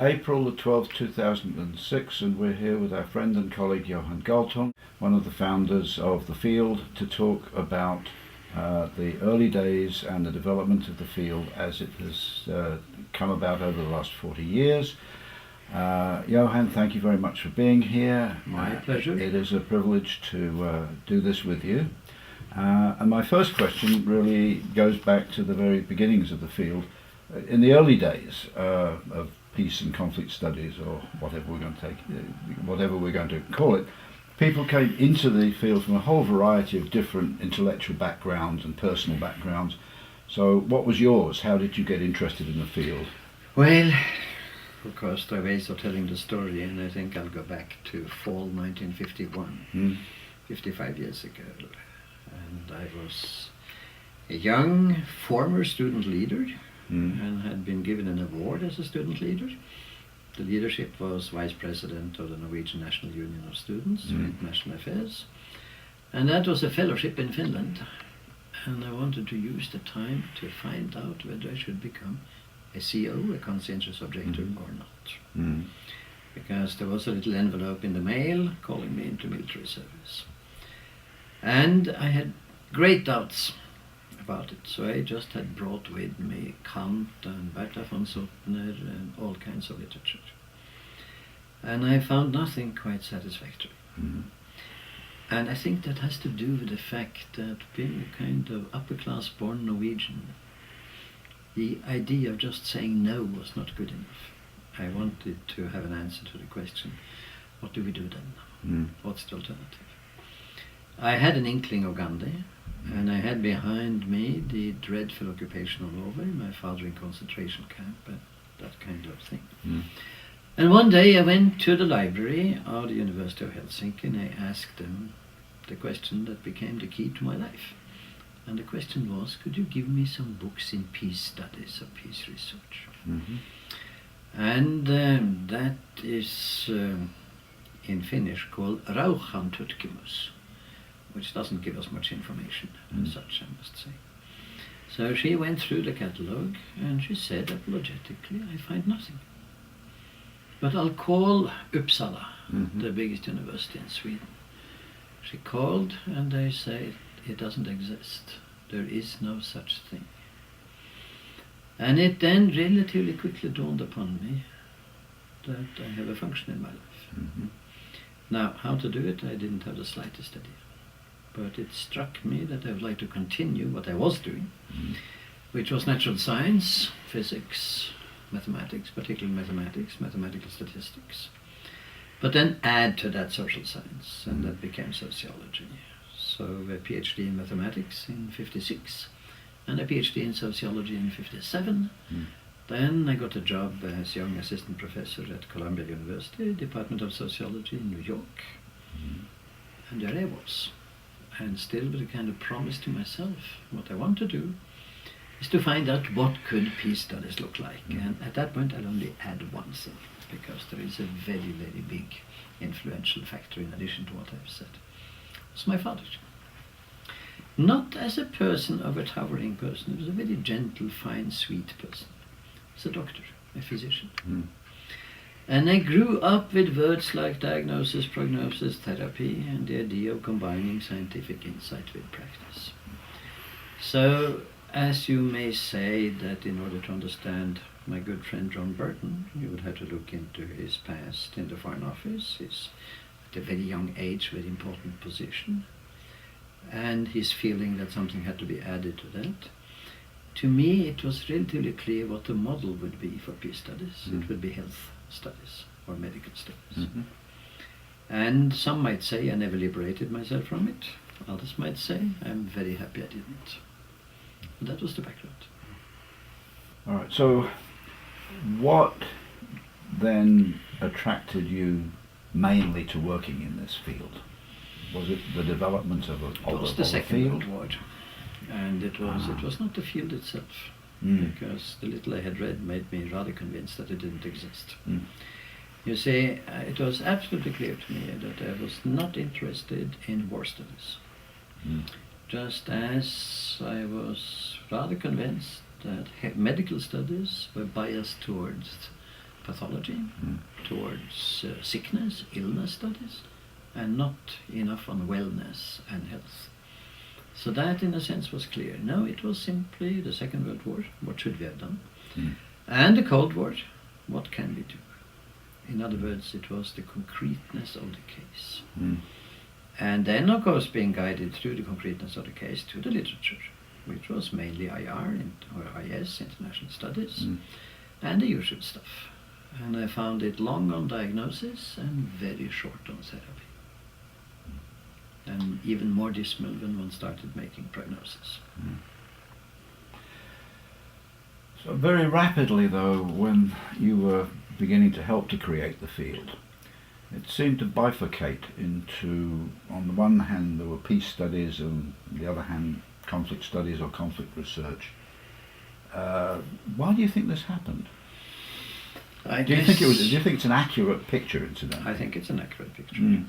April the 12th, 2006, and we're here with our friend and colleague Johan Galtung, one of the founders of the field, to talk about the early days and the development of the field as it has come about over the last 40 years. Johan, thank you very much for being here. My pleasure. It is a privilege to do this with you. And my first question really goes back to the very beginnings of the field. In the early days of peace and conflict studies, or whatever we're going to call it, people came into the field from a whole variety of different intellectual backgrounds and personal backgrounds. So what was yours? How did you get interested in the field? Well, of course, there are ways of telling the story, and I think I'll go back to fall 1951, 55 years ago. And I was a young former student leader and had been given an award as a student leader. The leadership was Vice President of the Norwegian National Union of Students for International Affairs. And that was a fellowship in Finland. And I wanted to use the time to find out whether I should become a CO, a conscientious objector, or not. Because there was a little envelope in the mail calling me into military service. And I had great doubts about it, so I just had brought with me Kant and Bertha von Suttner and all kinds of literature. And I found nothing quite satisfactory. And I think that has to do with the fact that being a kind of upper-class born Norwegian, the idea of just saying no was not good enough. I wanted to have an answer to the question, what do we do then? What's the alternative? I had an inkling of Gandhi, and I had behind me the dreadful occupation of Norway, my father in concentration camp, and that kind of thing. And one day I went to the library of the University of Helsinki and I asked them the question that became the key to my life. And the question was, could you give me some books in peace studies or peace research? And that is in Finnish called Rauhantutkimus, which doesn't give us much information as such, I must say. So she went through the catalogue and she said apologetically, I find nothing. But I'll call Uppsala, the biggest university in Sweden. She called and they say it doesn't exist. There is no such thing. And it then relatively quickly dawned upon me that I have a function in my life. Now, how to do it, I didn't have the slightest idea. But it struck me that I would like to continue what I was doing, which was natural science, physics, mathematics, particularly mathematics, mathematical statistics, but then add to that social science, and that became sociology. So a PhD in mathematics in 56, and a PhD in sociology in 57. Then I got a job as young assistant professor at Columbia University, Department of Sociology in New York, and there I was. And still with a kind of promise to myself, what I want to do is to find out what could peace studies look like. And at that point I'll only add one thing, because there is a very, very big influential factor in addition to what I've said. It's my father. Not as a person of a towering person, he was a very gentle, fine, sweet person. He was a doctor, a physician. And I grew up with words like diagnosis, prognosis, therapy, and the idea of combining scientific insight with practice. So, as you may say that in order to understand my good friend John Burton, you would have to look into his past in the Foreign Office, his, at a very young age, very important position, and his feeling that something had to be added to that. To me, it was relatively clear what the model would be for peace studies. It would be health studies or medical studies. And some might say I never liberated myself from it. Others might say I'm very happy I didn't. And that was the background. All right, so what then attracted you mainly to working in this field? Was it the development of the Second field? World War, and it was not the field itself, because the little I had read made me rather convinced that it didn't exist. You see, it was absolutely clear to me that I was not interested in war studies, just as I was rather convinced that medical studies were biased towards pathology, towards sickness, illness studies, and not enough on wellness and health. So that, in a sense, was clear. No, it was simply the Second World War. What should we have done? And the Cold War. What can we do? In other words, it was the concreteness of the case. And then, of course, being guided through the concreteness of the case to the literature, which was mainly IR, or IS, International Studies, and the usual stuff. And I found it long on diagnosis and very short on therapy. And even more dismal when one started making prognosis. So very rapidly, though, when you were beginning to help to create the field, it seemed to bifurcate into, on the one hand, there were peace studies, and on the other hand, conflict studies or conflict research. Why do you think this happened? Do you think it's an accurate picture, incidentally? I think it's an accurate picture.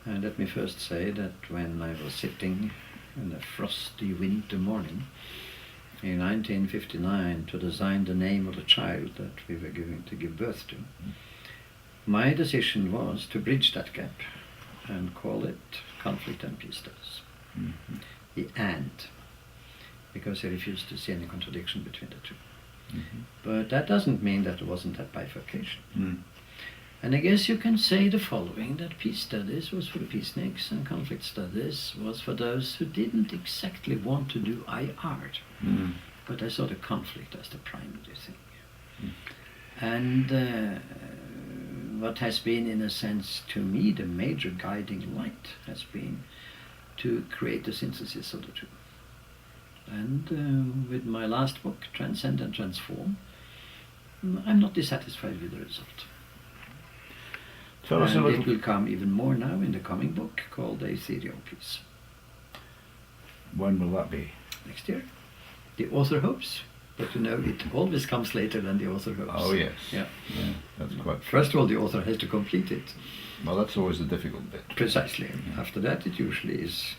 And let me first say that when I was sitting in a frosty winter morning in 1959 to design the name of the child that we were going to give birth to, my decision was to bridge that gap and call it conflict and peace studies. The and, because I refused to see any contradiction between the two. But that doesn't mean that there wasn't that bifurcation. And I guess you can say the following, that peace studies was for the peaceniks and conflict studies was for those who didn't exactly want to do IR, but I saw the conflict as the primary thing. And what has been, in a sense, to me, the major guiding light has been to create a synthesis of the two. And with my last book, Transcend and Transform, I'm not dissatisfied with the result. Tell us a little. It will come even more now in the coming book called A Theory of Peace. When will that be? Next year. The author hopes, but you know, it always comes later than the author hopes. Oh yes. Yeah. That's quite. First of all, the author has to complete it. Well, that's always the difficult bit. Precisely. After that, it usually is.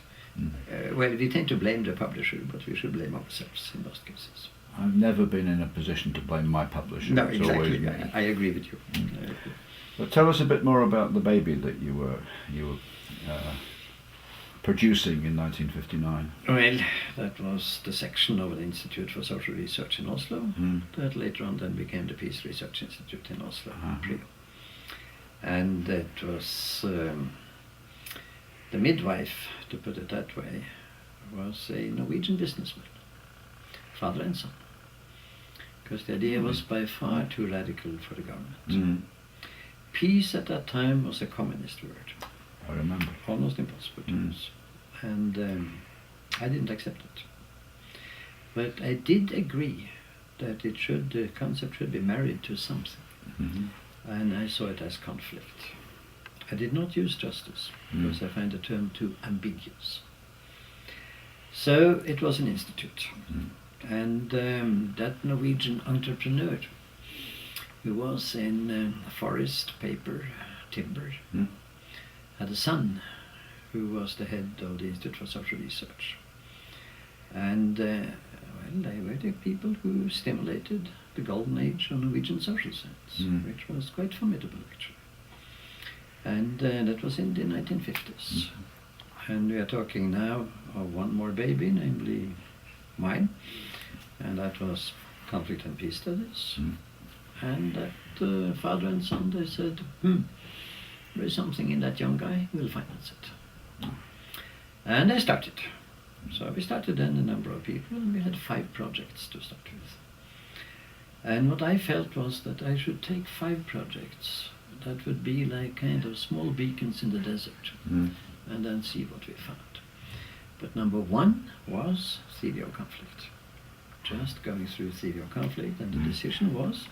Well, we tend to blame the publisher, but we should blame ourselves in most cases. I've never been in a position to blame my publisher. No, it's exactly. Always me. I agree with you. But tell us a bit more about the baby that you were producing in 1959. Well, that was the section of the Institute for Social Research in Oslo that later on then became the Peace Research Institute in Oslo, PRIO. And it was the midwife, to put it that way, was a Norwegian businessman, father and son, because the idea was by far too radical for the government. Peace at that time was a communist word. I remember. Almost impossible to use. And I didn't accept it. But I did agree that the concept should be married to something. And I saw it as conflict. I did not use justice, because I find the term too ambiguous. So it was an institute. And that Norwegian entrepreneur, who was in forest, paper, timber, had a son who was the head of the Institute for Social Research. And well, they were the people who stimulated the golden age of Norwegian social science, which was quite formidable actually. And that was in the 1950s. And we are talking now of one more baby, namely mine, and that was conflict and peace studies. And that father and son, they said, there is something in that young guy, we'll finance it. And they started. So we started then a number of people, and we had 5 projects to start with. And what I felt was that I should take 5 projects that would be like kind of small beacons in the desert, and then see what we found. But number 1 was theory of conflict. Just going through theory of conflict, and the decision was,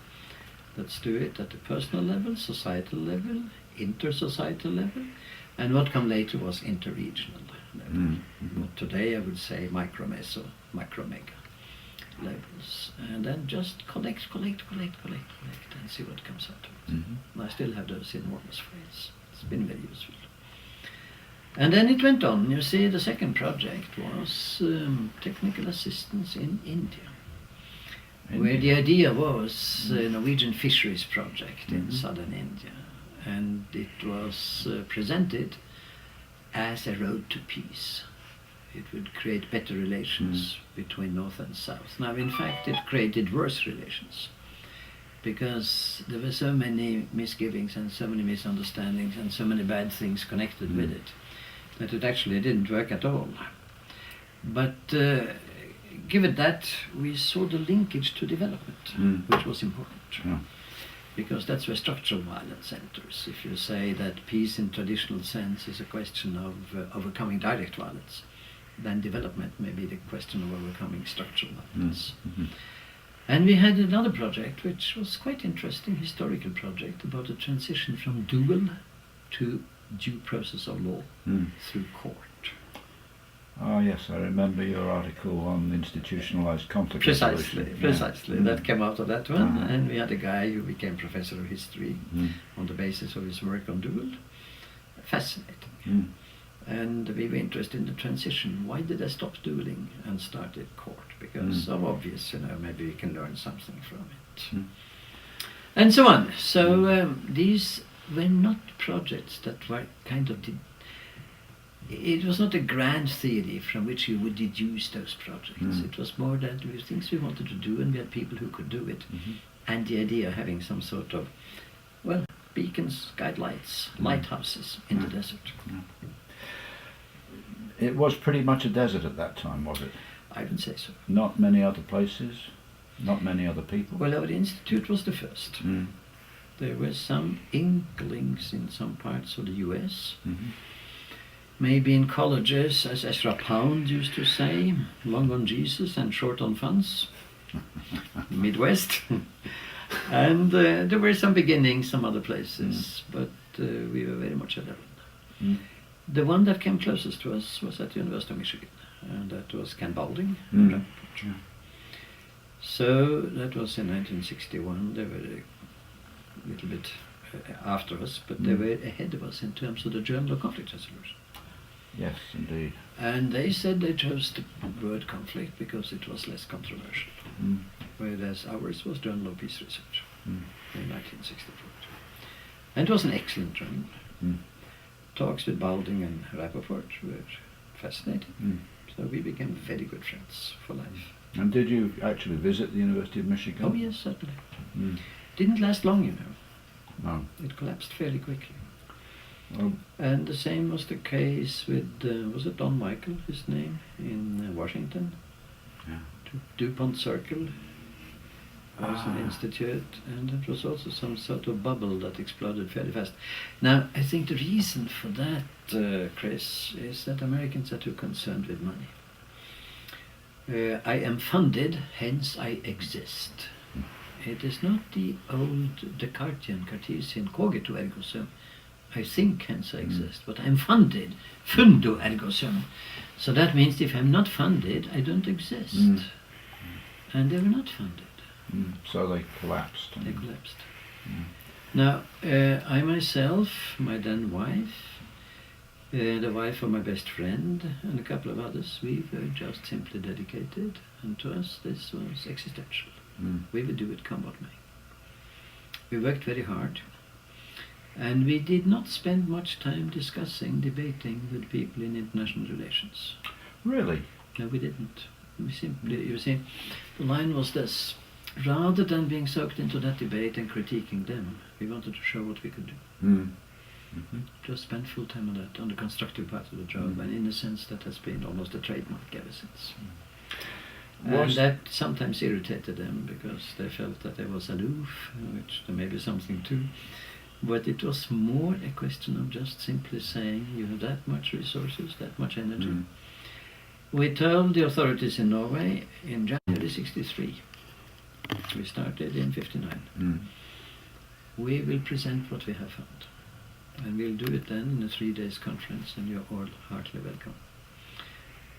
let's do it at the personal level, societal level, inter-societal level, and what come later was inter-regional level. What today I would say micro-meso, macro-mega levels. And then just collect, and see what comes out of it. And I still have those enormous files. It's been very useful. And then it went on. You see, the second project was technical assistance in India. where the idea was a Norwegian fisheries project in Mhm. southern India, and it was presented as a road to peace. It would create better relations between North and South. Now, in fact, it created worse relations, because there were so many misgivings and so many misunderstandings and so many bad things connected with it, that it actually didn't work at all. But given that, we saw the linkage to development, which was important. Yeah. Because that's where structural violence enters. If you say that peace in traditional sense is a question of overcoming direct violence, then development may be the question of overcoming structural violence. And we had another project which was quite interesting, historical project about the transition from dual to due process of law through court. Oh yes, I remember your article on institutionalized conflict Precisely. resolution. That came out of that one, Uh-huh. and we had a guy who became professor of history on the basis of his work on duel. Fascinating. And we were interested in the transition. Why did I stop dueling and started court? Because of obvious, maybe we can learn something from it. And so on. So these were not projects that were kind of... It was not a grand theory from which you would deduce those projects. It was more that there were things we wanted to do, and we had people who could do it. And the idea of having some sort of, beacons, guidelights, lighthouses in the desert. It was pretty much a desert at that time, was it? I would say so. Not many other places, not many other people. Well, our institute was the first. There were some inklings in some parts of the US. Maybe in colleges, as Ezra Pound used to say, long on Jesus and short on funds. Midwest. And there were some beginnings, some other places, but we were very much alone. The one that came closest to us was at the University of Michigan, and that was Ken Balding. So that was in 1961. They were a little bit after us, but they were ahead of us in terms of the Journal of Conflict Resolution. Yes, indeed. And they said they chose the word conflict because it was less controversial, whereas ours was Journal of Peace Research in 1964. And it was an excellent journal. Talks with Balding and Rappaport were fascinating. So we became very good friends for life. And did you actually visit the University of Michigan? Oh yes, certainly. Didn't last long, No. It collapsed fairly quickly. Well, And the same was the case with, was it Don Michael, his name, in Washington? DuPont Circle was an institute, and it was also some sort of bubble that exploded fairly fast. Now, I think the reason for that, Chris, is that Americans are too concerned with money. I am funded, hence I exist. It is not the old Descartesian, Cartesian cogito ergo sum. I think, hence I exist, but I'm funded, fundo ergo sum. So that means if I'm not funded, I don't exist. And they were not funded. So they collapsed. They collapsed. Now, I myself, my then wife, the wife of my best friend, and a couple of others, we were just simply dedicated, and to us this was existential. We would do it come what may. We worked very hard, and we did not spend much time discussing, debating with people in international relations. Really? No, we didn't. We simply, you see, the line was this. Rather than being soaked into that debate and critiquing them, we wanted to show what we could do. Just spend full time on that, on the constructive part of the job, and in a sense that has been almost a trademark ever since. And that sometimes irritated them because they felt that I was aloof, which there may be something to. But it was more a question of just simply saying, you have that much resources, that much energy. We told the authorities in Norway in January '63. We started in '59. We will present what we have found. And we'll do it then in a 3-day conference, and you're all heartily welcome.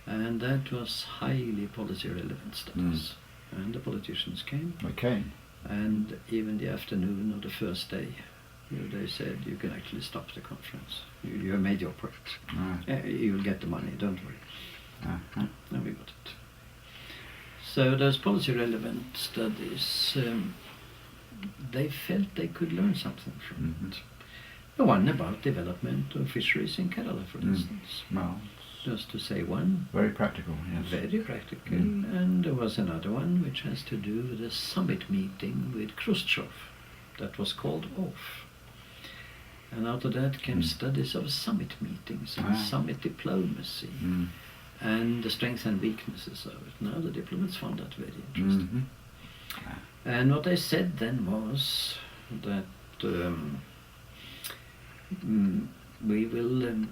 And that was highly policy relevant studies. And the politicians came. They came. And even the afternoon of the first day, they said, you can actually stop the conference. You have made your point. You'll get the money, don't worry. And we got it. So those policy relevant studies, they felt they could learn something from it. The one about development of fisheries in Kerala, for instance. Well, Just to say one. very practical, yes. Very practical. And there was another one which has to do with a summit meeting with Khrushchev that was called off. And out of that came studies of summit meetings and summit diplomacy and the strengths and weaknesses of it. Now the diplomats found that very interesting. And what they said then was that we will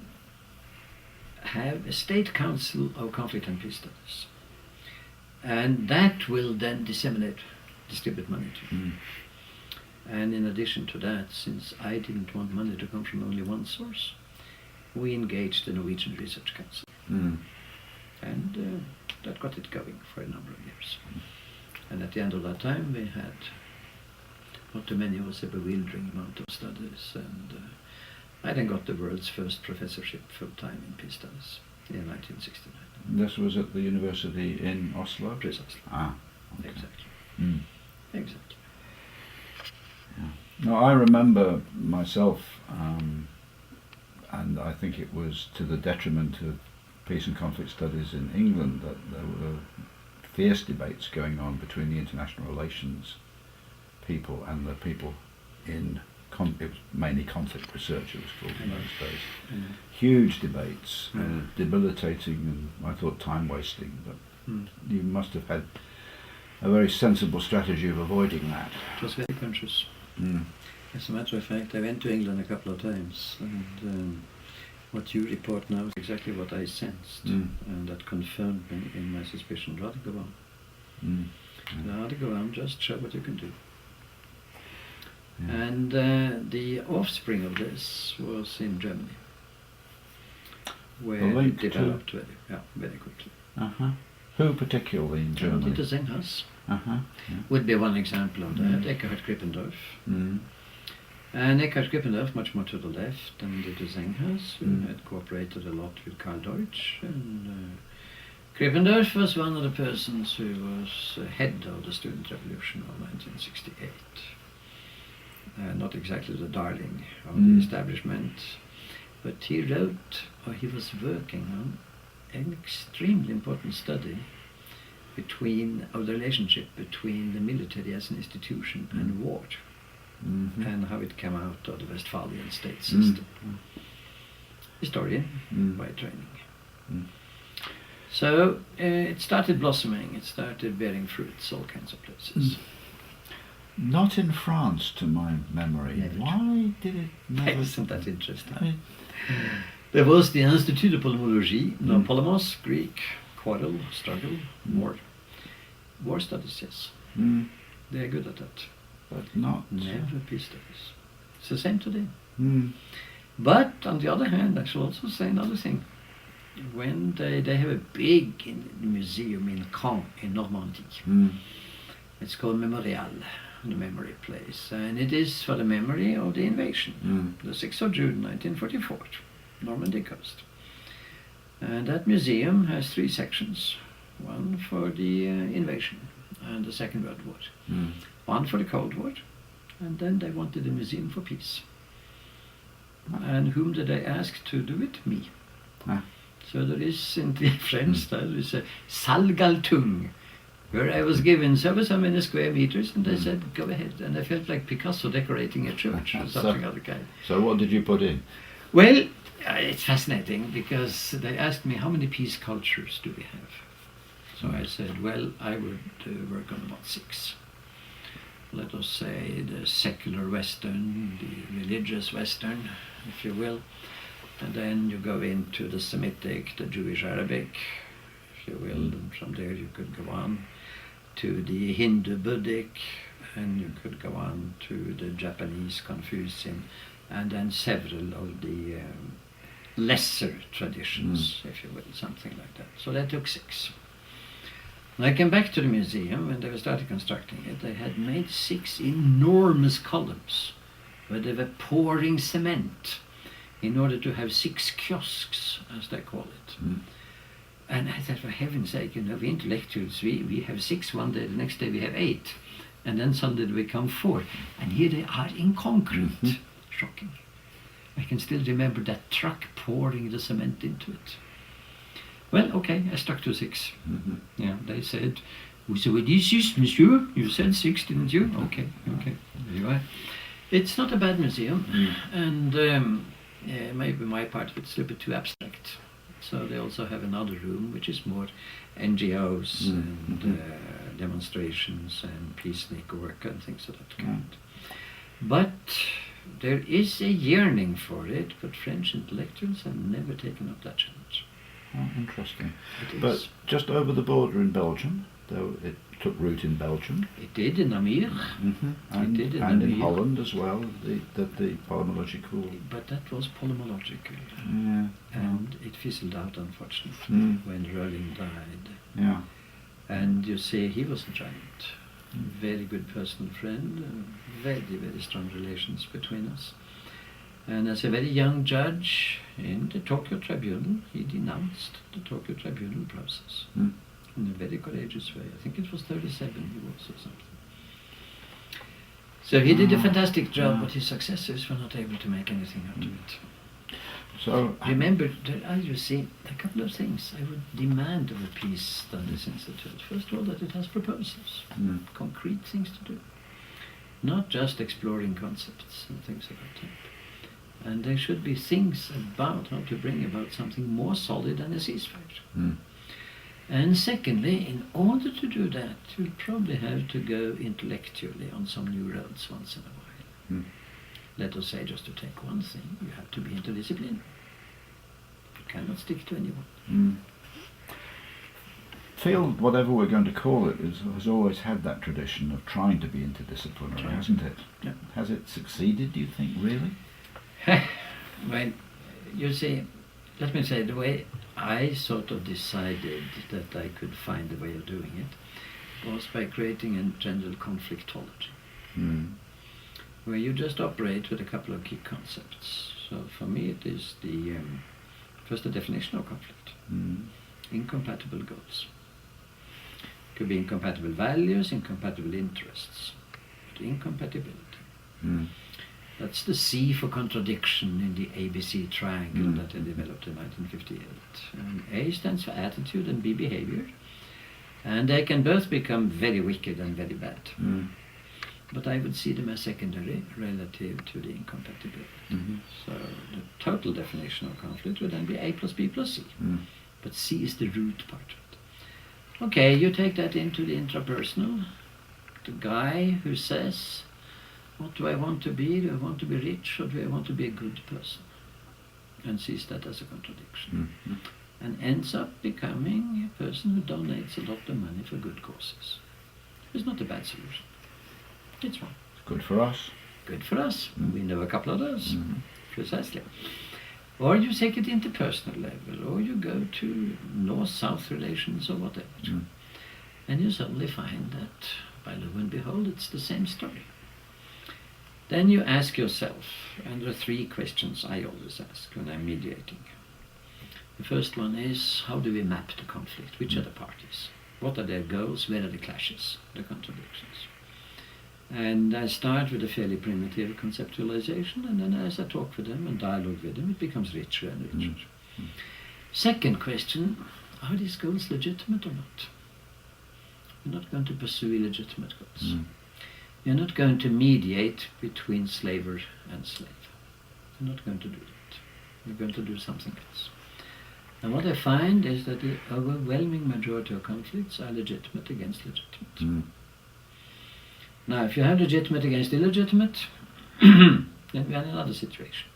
have a state council of conflict and peace studies, and that will then distribute money to. And in addition to that, since I didn't want money to come from only one source, we engaged the Norwegian Research Council, and that got it going for a number of years. And at the end of that time, we had not too many, was a bewildering amount of studies, and I then got the world's first professorship full-time in peace studies in 1969. This was at the university in Oslo? Precisely. Okay. Exactly. Exactly. Yeah. No, I remember myself, and I think it was to the detriment of peace and conflict studies in England that there were fierce debates going on between the international relations people and the people in it was mainly conflict research, it was called in those days. Huge debates, debilitating and I thought time wasting, but you must have had a very sensible strategy of avoiding that. It was very conscious. As a matter of fact, I went to England a couple of times, and what you report now is exactly what I sensed, and that confirmed me in my suspicion. Rather go on. Rather go on, just show what you can do. And the offspring of this was in Germany, where it developed very quickly. Who particularly in Germany? Dieter Zenghaus would be one example of that. Eckhard Krippendorf. And Eckhard Krippendorf much more to the left than Dieter Zenghaus, who had cooperated a lot with Karl Deutsch. And Krippendorf was one of the persons who was head of the student revolution of 1968. Not exactly the darling of the establishment, but he wrote, or he was working on, an extremely important study of the relationship between the military as an institution and war, and how it came out of the Westphalian state system. Historian by training. So it started blossoming, it started bearing fruits all kinds of places. Not in France, to my memory. Never. Why did it never... Isn't that interesting? I mean, there was the Institut de Polémologie, no polemos, Greek, quarrel, struggle, war. War studies, yes. They're good at that. but not... Never peace studies. It's the same today. But on the other hand, I shall also say another thing. When they have a big museum in Caen, in Normandy. It's called Memorial, the memory place, and it is for the memory of the invasion, the 6th of June 1944, Normandy coast. And that museum has 3 sections, one for the invasion and the Second World War, one for the Cold War, and then they wanted a museum for peace. And whom did they ask to do it? Me. So there is, in the French style, there is a salle Galtung, where I was given so many square meters, and they said, go ahead. And I felt like Picasso decorating a church or something of the kind. So what did you put in? Well, it's fascinating, because they asked me, how many peace cultures do we have? So I said, well, I would work on about 6. Let us say the secular Western, the religious Western, if you will. And then you go into the Semitic, the Jewish Arabic, if you will, and from there you could go on to the Hindu Buddhic, and you could go on to the Japanese Confucian, and then several of the lesser traditions, if you will, something like that. So that took 6. When I came back to the museum, when they started constructing it, they had made 6 enormous columns where they were pouring cement in order to have 6 kiosks, as they call it. And I thought, for heaven's sake, we intellectuals, we have 6 one day, the next day we have 8. And then suddenly they become 4. And here they are in concrete. Shocking. I can still remember that truck pouring the cement into it. Well, okay, I stuck to 6. Yeah, they said, so it is 6, monsieur. You said 6, didn't you? Okay. There you are. It's not a bad museum. And maybe my part of it's a little bit too abstract. So they also have another room which is more NGOs and demonstrations and peacenik work and things of that kind. But there is a yearning for it, but French intellectuals have never taken up that challenge. Oh, interesting. But just over the border in Belgium, though it took root in Belgium. It did in Namur. And in Holland as well, the polymological... But that was polymological. Yeah. And it fizzled out, unfortunately, when Röhling died. Yeah. And you see, he was a giant. Very good personal friend, very, very strong relations between us. And as a very young judge in the Tokyo Tribunal, he denounced the Tokyo Tribunal process in a very courageous way. I think it was 37 he was or something. So he did a fantastic job, but his successors were not able to make anything out of it. So remember, there are, you see, a couple of things I would demand of a Peace Studies Institute. First of all, that it has proposals, concrete things to do, not just exploring concepts and things of that type. And there should be things about how to bring about something more solid than a ceasefire. And secondly, in order to do that, you'll probably have to go intellectually on some new roads once in a while. Let us say, just to take one thing, you have to be interdisciplinary. You cannot stick to anyone. Field, whatever we're going to call it, has always had that tradition of trying to be interdisciplinary, hasn't it? Yeah. Has it succeeded, do you think, really? Well, you see, let me say, the way I sort of decided that I could find a way of doing it was by creating a general conflictology, where you just operate with a couple of key concepts. So for me it is first the definition of conflict, incompatible goals. It could be incompatible values, incompatible interests, but incompatibility. That's the C for contradiction in the ABC triangle that I developed in 1958. And A stands for attitude and B behavior. And they can both become very wicked and very bad. But I would see them as secondary relative to the incompatibility. So the total definition of conflict would then be A plus B plus C. But C is the root part of it. Okay, you take that into the intrapersonal. The guy who says, what do I want to be? Do I want to be rich or do I want to be a good person? And sees that as a contradiction. And ends up becoming a person who donates a lot of money for good causes. It's not a bad solution. It's one. Good for us. Good for us. We know a couple of those. Precisely. Or you take it into personal level, or you go to north-south relations or whatever. And you suddenly find that, by lo and behold, it's the same story. Then you ask yourself, and there are 3 questions I always ask when I'm mediating. The first one is, how do we map the conflict? Which are the parties? What are their goals? Where are the clashes, the contradictions? And I start with a fairly primitive conceptualization, and then as I talk with them and dialogue with them, it becomes richer and richer. Second question, are these goals legitimate or not? We're not going to pursue illegitimate goals. You're not going to mediate between slaver and slave. You're not going to do that. You're going to do something else. And what I find is that the overwhelming majority of conflicts are legitimate against legitimate. Now, if you have legitimate against illegitimate, then we are in another situation.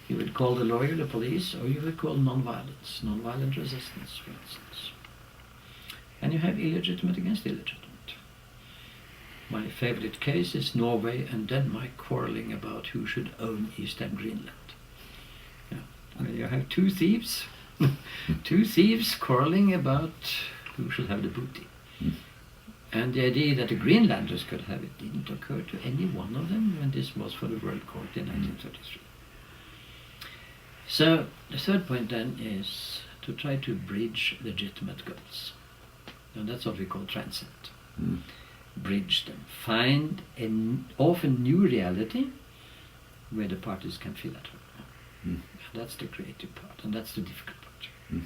You would call the lawyer the police, or you would call non-violence, non-violent resistance, for instance. And you have illegitimate against illegitimate. My favorite case is Norway and Denmark quarreling about who should own Eastern Greenland. Where you have 2 thieves, 2 thieves quarreling about who should have the booty. And the idea that the Greenlanders could have it didn't occur to any one of them when this was for the World Court in 1933. So the third point then is to try to bridge legitimate goals. And that's what we call transcend. Bridge them. Find an often new reality where the parties can feel at home. And that's the creative part, and that's the difficult part.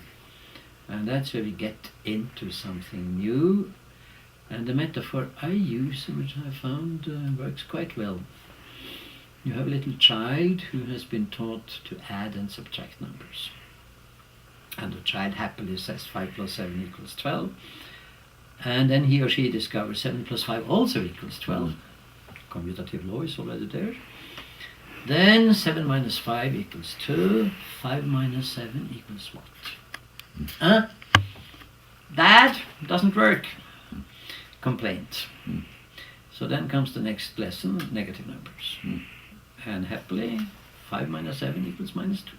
And that's where we get into something new. And the metaphor I use, which I found works quite well. You have a little child who has been taught to add and subtract numbers. And the child happily says 5 plus 7 equals 12. And then he or she discovers 7 plus 5 also equals 12. Commutative law is already there. Then 7 minus 5 equals 2. 5 minus 7 equals what? That doesn't work. Complaint. So then comes the next lesson, negative numbers. And happily, 5 minus 7 equals minus 2.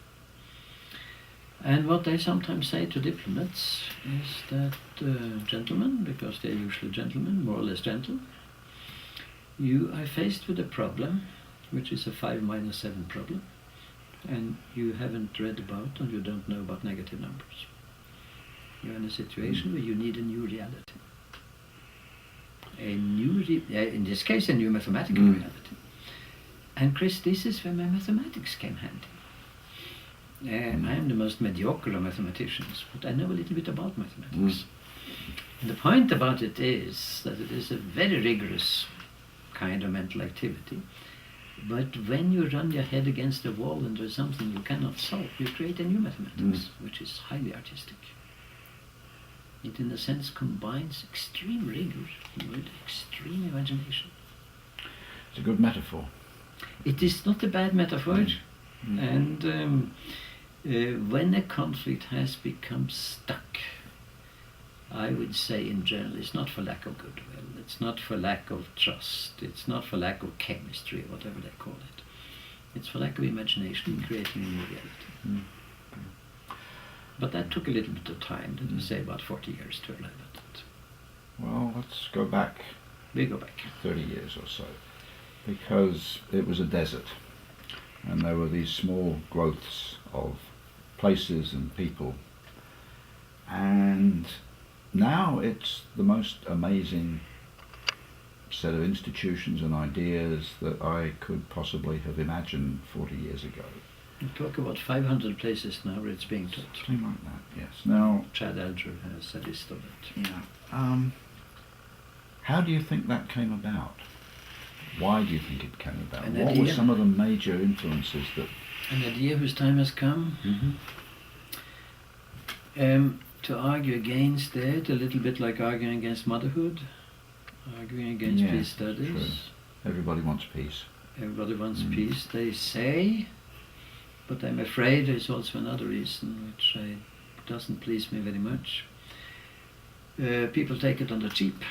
And what they sometimes say to diplomats is that, gentlemen, because they're usually gentlemen, more or less gentle, you are faced with a problem, which is a 5 minus 7 problem, and you haven't read about and you don't know about negative numbers. You're in a situation where you need a new reality. In this case, a new mathematical reality. And Chris, this is where my mathematics came handy. I am the most mediocre of mathematicians, but I know a little bit about mathematics. And the point about it is that it is a very rigorous kind of mental activity. But when you run your head against the wall and there's something you cannot solve, you create a new mathematics, which is highly artistic. It, in a sense, combines extreme rigor with extreme imagination. It's a good metaphor. It is not a bad metaphor. And when a conflict has become stuck, I would say in general, it's not for lack of goodwill, it's not for lack of trust, it's not for lack of chemistry, or whatever they call it. It's for lack of imagination in creating a new reality. But that took a little bit of time, let me say about 40 years to arrive at it. Well, let's go back. We go back 30 years or so, because it was a desert, and there were these small growths of places and people, and now it's the most amazing set of institutions and ideas that I could possibly have imagined 40 years ago. We talk about 500 places now where it's being taught. Something like that, yes. Now, Chad Alger has a list of it. Yeah. How do you think that came about? Why do you think it came about? What were some of the major influences that... An idea whose time has come. To argue against it, a little bit like arguing against motherhood, arguing against peace studies. True. Everybody wants peace. Everybody wants peace, they say, but I'm afraid there's also another reason which doesn't please me very much. People take it on the cheap,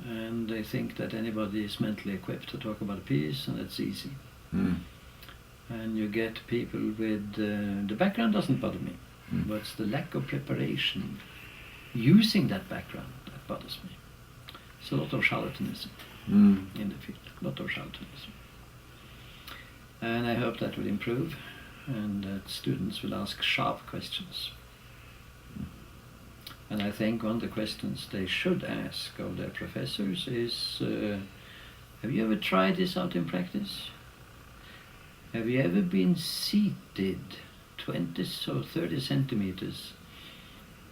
and they think that anybody is mentally equipped to talk about peace, and it's easy. And you get people with... the background doesn't bother me, but it's the lack of preparation using that background that bothers me. It's a lot of charlatanism in the field, a lot of charlatanism. And I hope that will improve, and that students will ask sharp questions. And I think one of the questions they should ask of their professors is, have you ever tried this out in practice? Have you ever been seated 20 or 30 centimeters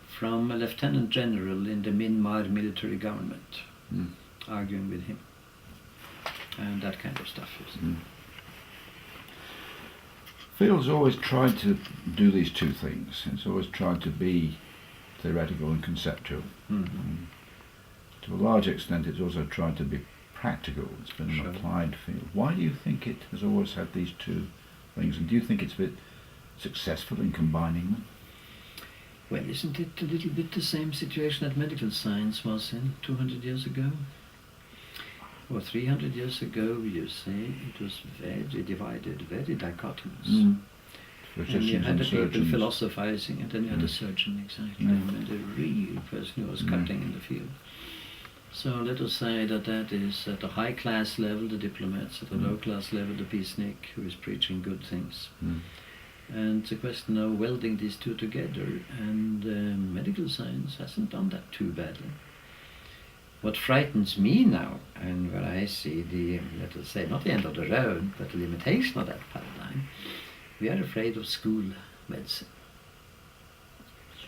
from a lieutenant general in the Myanmar military government, arguing with him? And that kind of stuff. Field's always tried to do these two things. It's always tried to be theoretical and conceptual. To a large extent, it's also tried to be practical. It's been an applied field. Why do you think it has always had these two things, and do you think it's been successful in combining them? Well, isn't it a little bit the same situation that medical science was in 200 years ago? Or 300 years ago, you see, it was very divided, very dichotomous. And you had the people philosophizing, and then you had the surgeon, exactly, and the real person who was cutting in the field. So let us say that that is at the high class level, the diplomats, at the low class level, the peacenik, who is preaching good things. And it's a question of welding these two together, and medical science hasn't done that too badly. What frightens me now, and where I see the, let us say, not the end of the road, but the limitation of that paradigm, we are afraid of school medicine.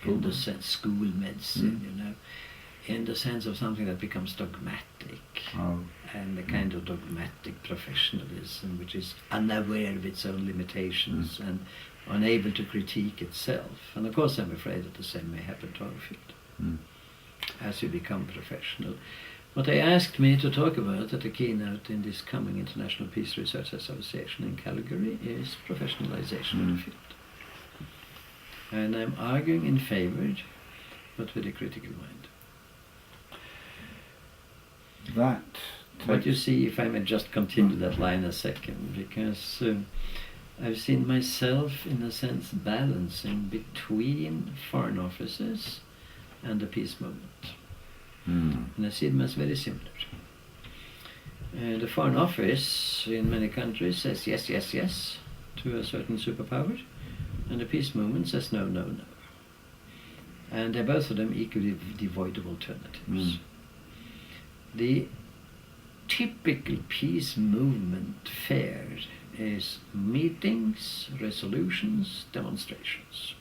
In the sense, school medicine, you know, in the sense of something that becomes dogmatic, and a kind of dogmatic professionalism which is unaware of its own limitations and unable to critique itself. And of course I'm afraid that the same may happen to our field as we become professional. What they asked me to talk about at the keynote in this coming International Peace Research Association in Calgary is professionalization of the field. And I'm arguing in favor, but with a critical mind. But you see, if I may just continue that line a second, because I've seen myself, in a sense, balancing between foreign offices and the peace movement. And I see them as very similar. The foreign office in many countries says yes, yes, yes to a certain superpower, and the peace movement says no, no, no. And they're both of them equally devoid of alternatives. The typical peace movement fare is meetings, resolutions, demonstrations.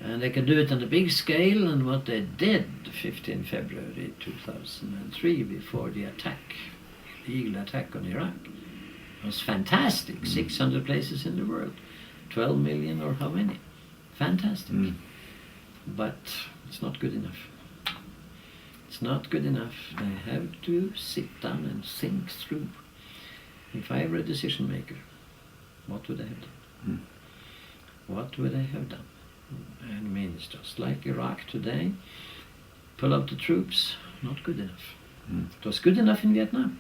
And they can do it on a big scale, and what they did 15 February 2003 before the attack, illegal attack on Iraq, was fantastic. 600 places in the world, 12 million or how many. Fantastic. But it's not good enough. It's not good enough. I have to sit down and think through. If I were a decision maker, what would I have done? What would I have done? And I mean, it's just like Iraq today. Pull out the troops, not good enough. It was good enough in Vietnam.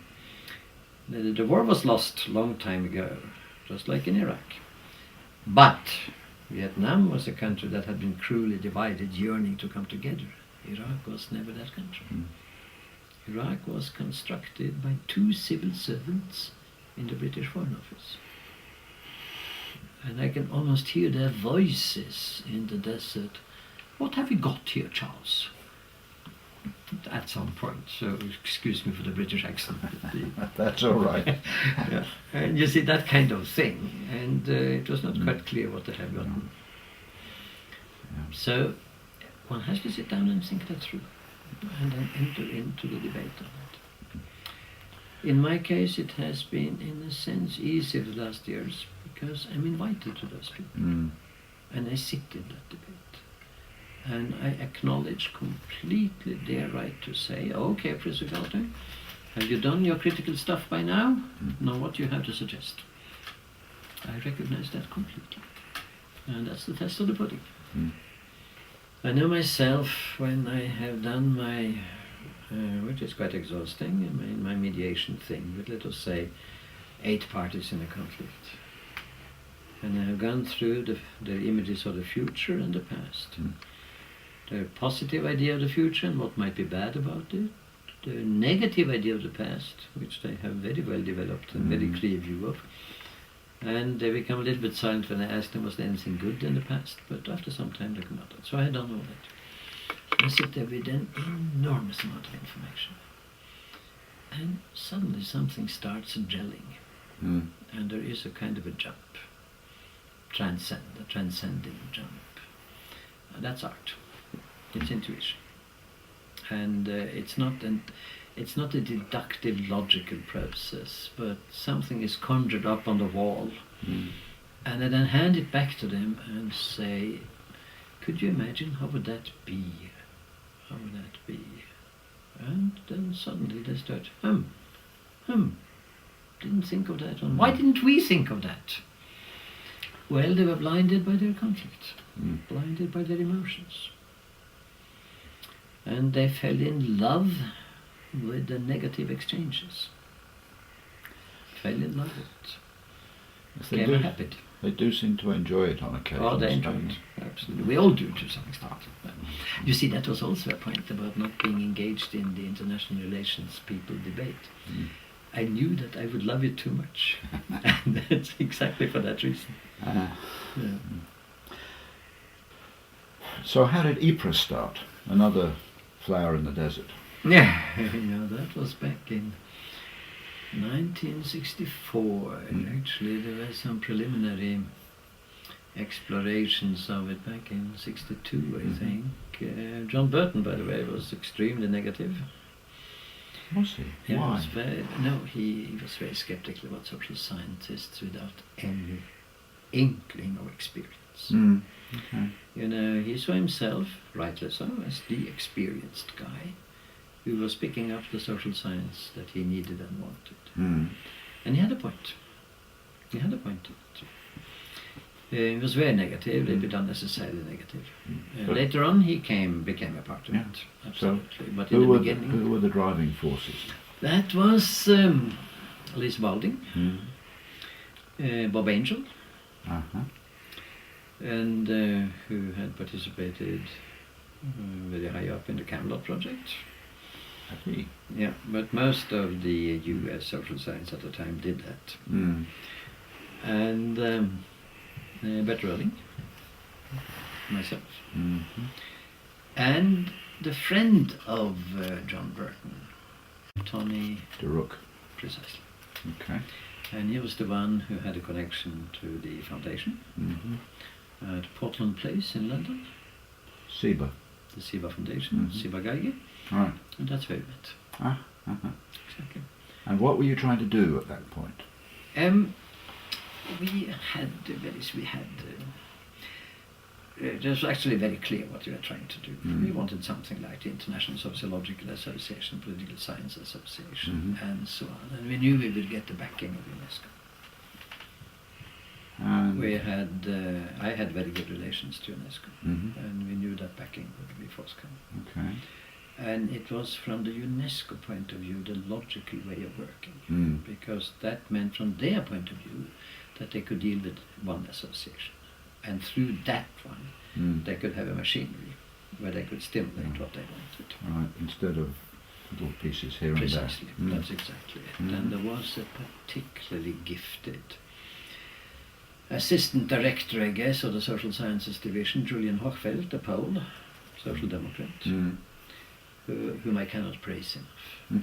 The war was lost a long time ago, just like in Iraq. But Vietnam was a country that had been cruelly divided, yearning to come together. Iraq was never that country. Iraq was constructed by 2 civil servants in the British Foreign Office. And I can almost hear their voices in the desert. What have you got here, Charles? At some point, so excuse me for the British accent. That's all right. Yeah. And you see that kind of thing, and it was not quite clear what they had gotten. So one has to sit down and think that through, and then enter into the debate on it. In my case, it has been, in a sense, easier the last years, because I'm invited to those people, and I sit in that debate. And I acknowledge completely their right to say, okay, Professor Galtung, have you done your critical stuff by now? Know what you have to suggest. I recognize that completely. And that's the test of the pudding. I know myself when I have done my, which is quite exhausting, my mediation thing with, let us say, 8 parties in a conflict. And I have gone through the images of the future and the past. The positive idea of the future and what might be bad about it, the negative idea of the past, which they have very well developed and very clear view of, and they become a little bit silent when I ask them was there anything good in the past, but after some time they come out. So I had done all that. I sit there with an enormous amount of information, and suddenly something starts gelling, and there is a kind of a jump, a transcending jump. That's art. It's intuition, and it's not a deductive, logical process, but something is conjured up on the wall, and I then hand it back to them and say, "Could you imagine how would that be? How would that be?" And then suddenly they start, didn't think of that one. Why didn't we think of that? Well, they were blinded by their conflict, blinded by their emotions. And they fell in love with the negative exchanges. Fell in love with it. Became happy. They do seem to enjoy it on occasion. Oh, they enjoy it. Absolutely. We all do to some extent. You see, that was also a point about not being engaged in the international relations people debate. I knew that I would love it too much. And that's exactly for that reason. Ah. Yeah. So how did Ypres start? Another flower in the desert. Yeah, that was back in 1964. Actually, there were some preliminary explorations of it back in 62, I think. John Burton, by the way, was extremely negative. Was he? He Why? was he was very skeptical about social scientists without any inkling of experience. Okay. He saw himself, rightly so, as the experienced guy who was picking up the social science that he needed and wanted. And he had a point. He had a point to it. He was very negative, a little bit unnecessarily negative. Later on, he became a part of it, absolutely. So but in the beginning, who were the driving forces? that was Liz Walding, Bob Angel, and who had participated very high up in the Camelot project. Yeah, but most of the US social science at the time did that. And Bert Röhling, myself, and the friend of John Burton, Tony DeRook. Precisely. Okay. And he was the one who had a connection to the foundation at Portland Place in London. SIBA. The SIBA Foundation, SIBA Geige. Right. And that's where we met. Exactly. And what were you trying to do at that point? It was actually very clear what we were trying to do. We wanted something like the International Sociological Association, Political Science Association, and so on. And we knew we would get the backing of UNESCO. I had very good relations to UNESCO, and we knew that backing would be forthcoming. Okay. And it was from the UNESCO point of view the logical way of working, because that meant from their point of view that they could deal with one association, and through that one they could have a machinery where they could stimulate what they wanted. Right, instead of little pieces here and there. Precisely, that's exactly it. And there was a particularly gifted assistant director, I guess, of the Social Sciences Division, Julian Hochfeld, a Pole, Social Democrat, whom I cannot praise enough.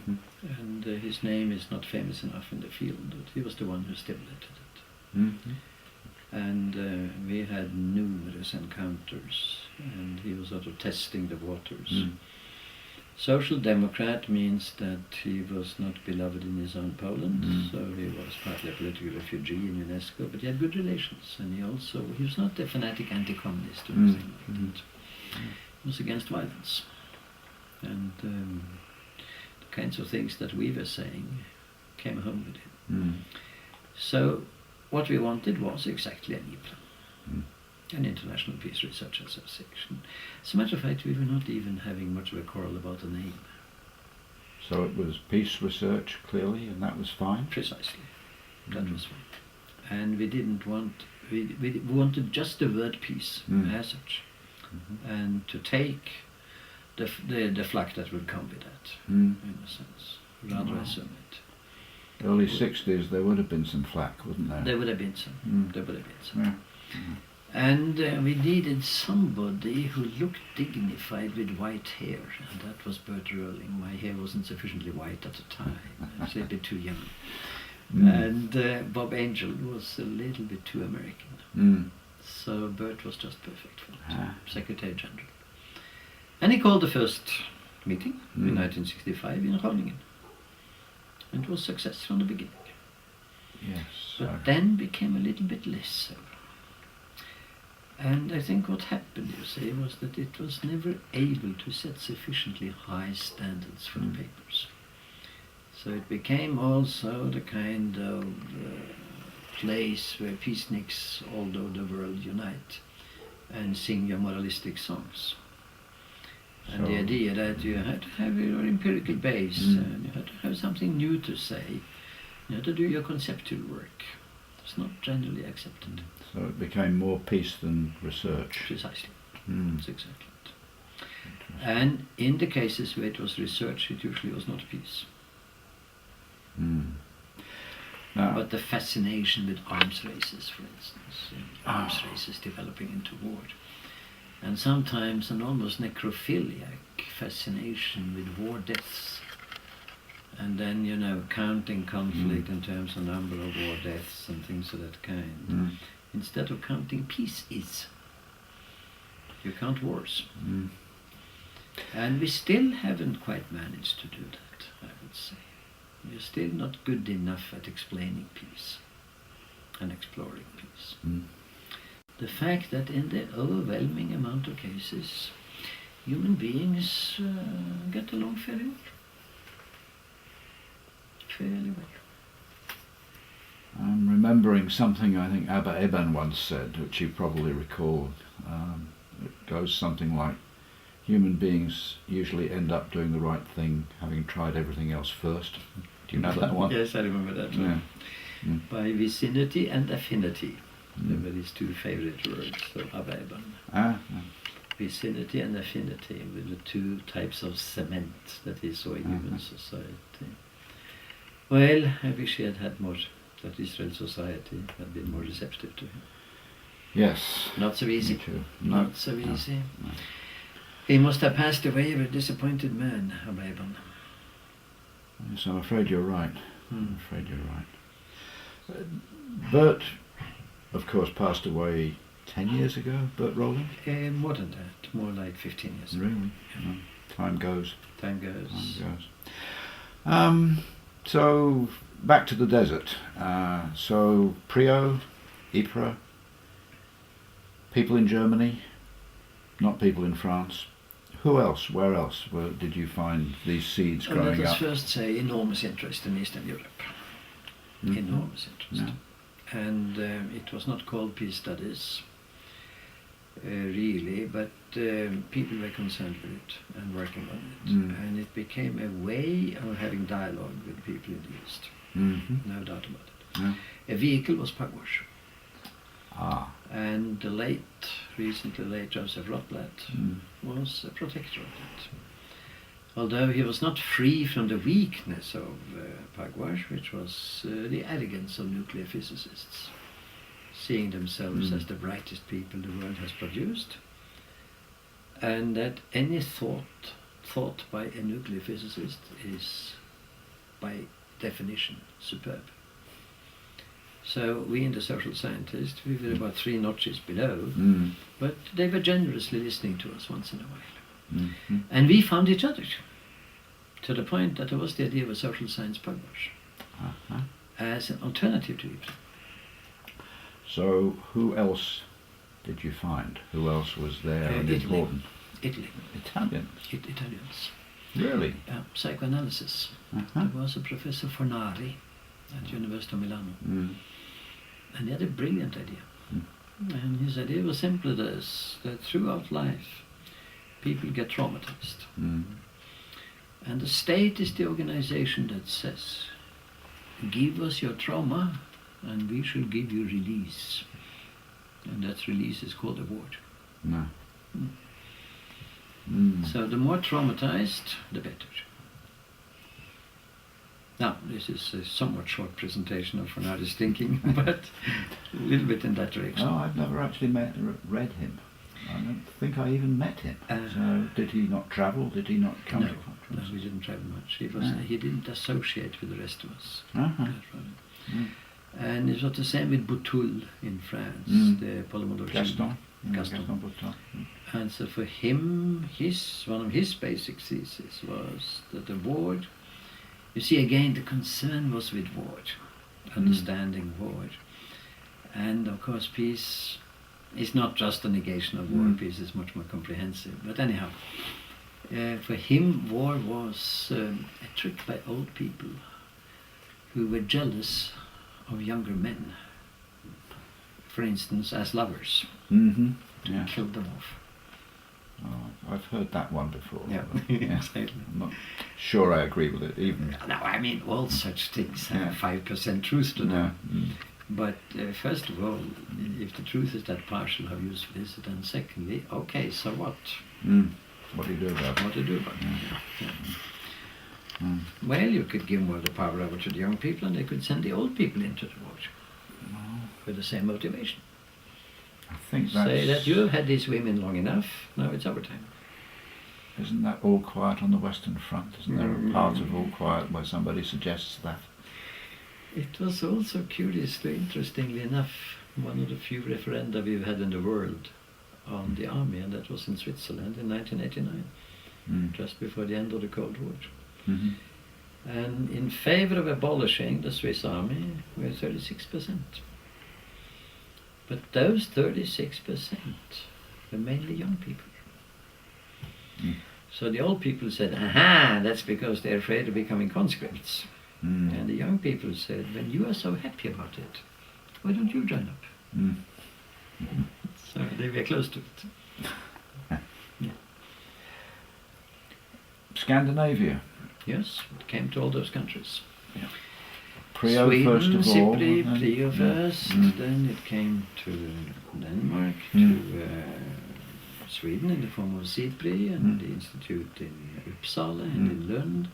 And his name is not famous enough in the field, but he was the one who stimulated it. And we had numerous encounters, and he was sort of testing the waters. Social Democrat means that he was not beloved in his own Poland, so he was partly a political refugee in UNESCO, but he had good relations, and he was not a fanatic anti-communist or anything like that. He was against violence. And the kinds of things that we were saying came home with him. So what we wanted was exactly an IPLA, an International Peace Research Association. As a matter of fact, we were not even having much of a quarrel about the name. So it was peace research, clearly, and that was fine? Precisely. That was fine. And we didn't want, we wanted just the word peace as such, and to take the flack that would come with that, in a sense, rather assume it. Early 60s, there would have been some flack, wouldn't there? There would have been some. There would have been some. And we needed somebody who looked dignified with white hair, and that was Bert Röhling. My hair wasn't sufficiently white at the time. I was a little bit too young. And Bob Angel was a little bit too American. So Bert was just perfect for it, Secretary General. And he called the first meeting in 1965 in Groningen. And it was success from the beginning. Yes. But then became a little bit less so. And I think what happened, you see, was that it was never able to set sufficiently high standards for the papers. So it became also the kind of place where peaceniks all over the world unite and sing your moralistic songs. And the idea that you had to have your empirical base, and you had to have something new to say, you had to do your conceptual work. It's not generally accepted. So it became more peace than research. Precisely. That's exactly it. And in the cases where it was research, it usually was not peace. No. But the fascination with arms races, for instance, arms races developing into war. And sometimes an almost necrophiliac fascination with war deaths. And then, counting conflict in terms of number of war deaths and things of that kind. Instead of counting peace. You count wars. And we still haven't quite managed to do that, I would say. We're still not good enough at explaining peace and exploring peace. The fact that in the overwhelming amount of cases, human beings get along fairly well. Fairly well. I'm remembering something I think Abba Eban once said, which you probably recall. It goes something like, human beings usually end up doing the right thing, having tried everything else first. Do you know that one? Yes, I remember that one. Yeah. By vicinity and affinity. There were these two favorite words of Abba Eban. Vicinity and affinity were the two types of cement that he saw in human society. Well, I wish he had had more, that Israel society had been more receptive to him. Yes. Not so easy. Me too. Not so easy. No. He must have passed away a disappointed man, Abba Eban. Yes, I'm afraid you're right. I'm afraid you're right. Bert, of course, passed away 10 years ago, Bert Rowland? More than that, more like 15 years ago. Really? Yeah. Time goes. Time goes. So, back to the desert. So, PRIO, Ypres, people in Germany, not people in France. Who else? Where else did you find these seeds growing Let us up? first say enormous interest in Eastern Europe. Enormous interest. Yeah. And it was not called peace studies, really, but people were concerned with it and working on it. And it became a way of having dialogue with people in the East. No doubt about it. Yeah. A vehicle was Pugwash. And the recently late Joseph Rotblat was a protector of that. Although he was not free from the weakness of Pugwash, which was the arrogance of nuclear physicists, seeing themselves as the brightest people the world has produced, and that any thought by a nuclear physicist is, by definition, superb. So we in the social scientists, we were about 3 notches below, but they were generously listening to us once in a while. And we found each other, to the point that there was the idea of a social science Pugwash as an alternative to Ypres. So who else did you find? Who else was there and Italy. important? Italy. Italians? Italians. Really? Psychoanalysis. There was a Professor Fornari at University of Milano. And he had a brilliant idea. And his idea was simply this, that throughout life people get traumatized. And the state is the organization that says, give us your trauma and we shall give you release. And that release is called award. So the more traumatized, the better. Now, this is a somewhat short presentation of Fornari's thinking, but a little bit in that direction. Oh, I've never actually read him. I don't think I even met him. So did he not travel? Did he not come to conferences? No, he didn't travel much. He didn't associate with the rest of us. And it was the same with Boutoul in France, the polymologist. Gaston Boutoul. And so for him, one of his basic theses was that the war, you see again the concern was with war, understanding war. And of course peace is not just a negation of war, peace is much more comprehensive. But anyhow, for him war was a trick by old people who were jealous of younger men, for instance as lovers, and killed them off. Oh, I've heard that one before. Yeah, exactly. I'm not sure I agree with it even. No, I mean all such things have 5% truth to them. But first of all, if the truth is that partial, how useful is it? And secondly, okay, so what? What do you do about it? What do you do about it? Mm. Well, you could give more of the power over to the young people, and they could send the old people into the war with the same motivation. I think that's... Say that you have had these women long enough, now it's our time. Isn't that All Quiet on the Western Front? Isn't there a part of All Quiet where somebody suggests that? It was also, curiously, interestingly enough, one of the few referenda we've had in the world on the army, and that was in Switzerland in 1989, just before the end of the Cold War. Mm-hmm. And in favor of abolishing the Swiss army were 36%. But those 36% were mainly young people. Mm. So the old people said, aha, that's because they're afraid of becoming conscripts. Mm. And the young people said, when you are so happy about it, why don't you join up? Mm. So they were close to it. Yeah. Scandinavia. Yes, it came to all those countries. Yeah. PRIO Sweden, first of all. Cypri, PRIO first, then it came to Denmark, to Sweden in the form of Cypri, and the institute in Uppsala and in Lund,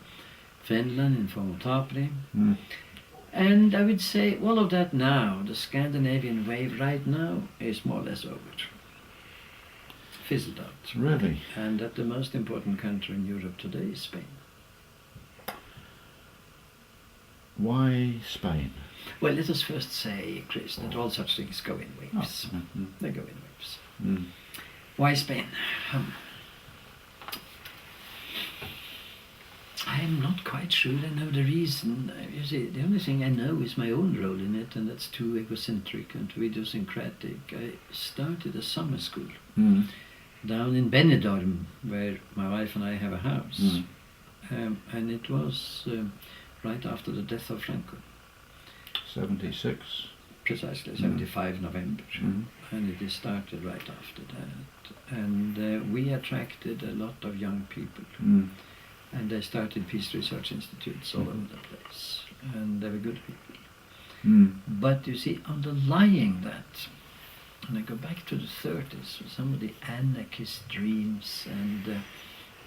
Finland in the form of Tapri. And I would say all of that now, the Scandinavian wave right now, is more or less over. Fizzled out. Really? And that the most important country in Europe today is Spain. Why Spain? Well, let us first say, Chris, that all such things go in waves. They go in waves. Why Spain? I'm not quite sure I know the reason. You see, the only thing I know is my own role in it, and that's too egocentric and too idiosyncratic. I started a summer school down in Benidorm, where my wife and I have a house. And it was right after the death of Franco. 76. Precisely, 75 November. And it is started right after that. And we attracted a lot of young people. And they started peace research institutes all over the place. And they were good people. But you see, underlying that, and I go back to the 30s, some of the anarchist dreams and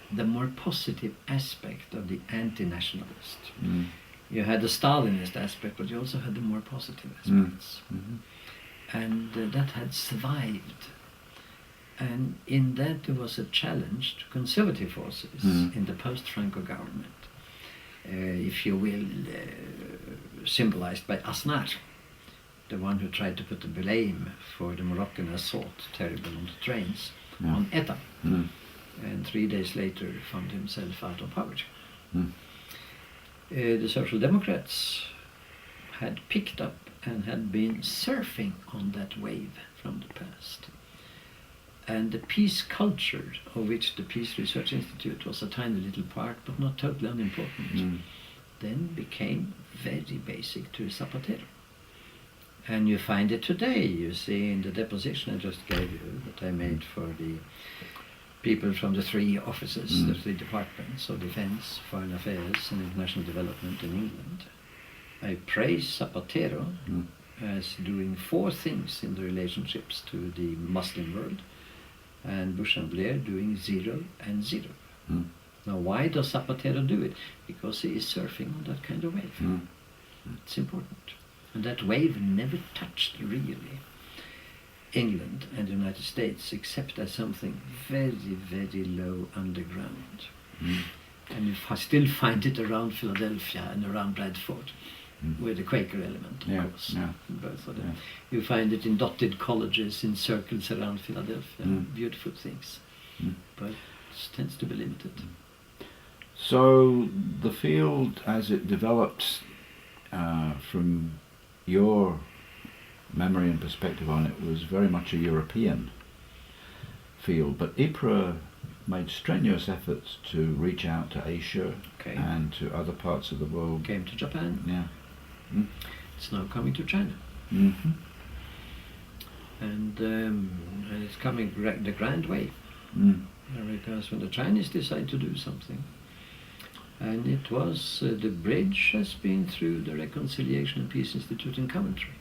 the more positive aspect of the anti-nationalist. You had the Stalinist aspect, but you also had the more positive aspects. And that had survived. And in that there was a challenge to conservative forces in the post-Franco government. If you will, symbolized by Aznar, the one who tried to put the blame for the Moroccan assault, terrible on the trains, on ETA. And 3 days later found himself out of power. The Social Democrats had picked up and had been surfing on that wave from the past. And the peace culture, of which the Peace Research Institute was a tiny little part, but not totally unimportant, then became very basic to Zapatero. And you find it today, you see, in the deposition I just gave you, that I made for the people from the three offices, the three departments of Defense, Foreign Affairs and International Development in England. I praise Zapatero as doing 4 things in the relationships to the Muslim world, and Bush and Blair doing 0 and 0. Now, why does Zapatero do it? Because he is surfing on that kind of wave. It's important. And that wave never touched, really, England and the United States, except as something very, very low underground. And you still find it around Philadelphia and around Bradford, with the Quaker element, of course, both of them. You find it in dotted colleges, in circles around Philadelphia, beautiful things, but it tends to be limited. So the field, as it develops, from your memory and perspective on it, was very much a European field, but IPRA made strenuous efforts to reach out to Asia and to other parts of the world. Came to Japan. Yeah. It's now coming to China. And it's coming the grand way. Because when the Chinese decide to do something, and it was the bridge has been through the Reconciliation and Peace Institute in Coventry.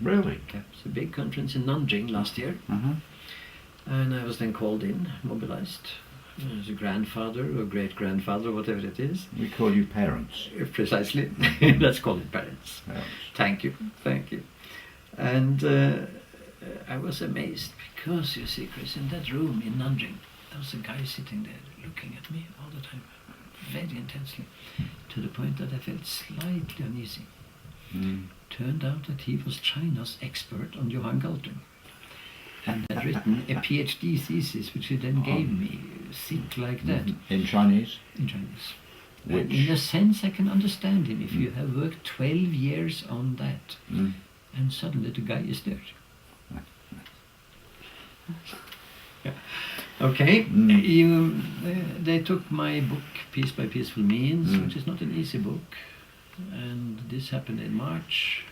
Really? It was a big conference in Nanjing last year. And I was then called in, mobilized, as a grandfather or great-grandfather, whatever it is. We call you parents. Precisely. Let's call it parents. Parents. Thank you. And I was amazed because, you see, Chris, in that room in Nanjing, there was a guy sitting there looking at me all the time, very intensely, to the point that I felt slightly uneasy. Turned out that he was China's expert on Johan Galtung, and had written a PhD thesis, which he then gave me, think like that. In Chinese? In Chinese. Which? And in a sense, I can understand him if you have worked 12 years on that, and suddenly the guy is there. Yeah. Okay, they took my book, Peace by Peaceful Means, which is not an easy book, and this happened in March.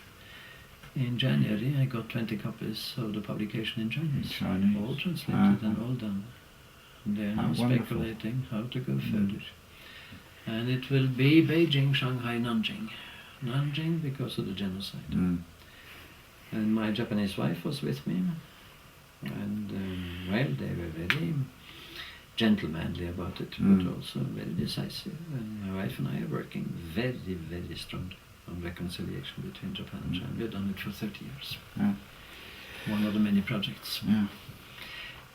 In January, I got 20 copies of the publication in Chinese. All translated and all done. And they are now speculating how to go further. And it will be Beijing, Shanghai, Nanjing. Nanjing because of the genocide. And my Japanese wife was with me. And, well, they were very gentlemanly about it, but also very decisive. And my wife and I are working very, very strongly on reconciliation between Japan and China. We've done it for 30 years. One of the many projects.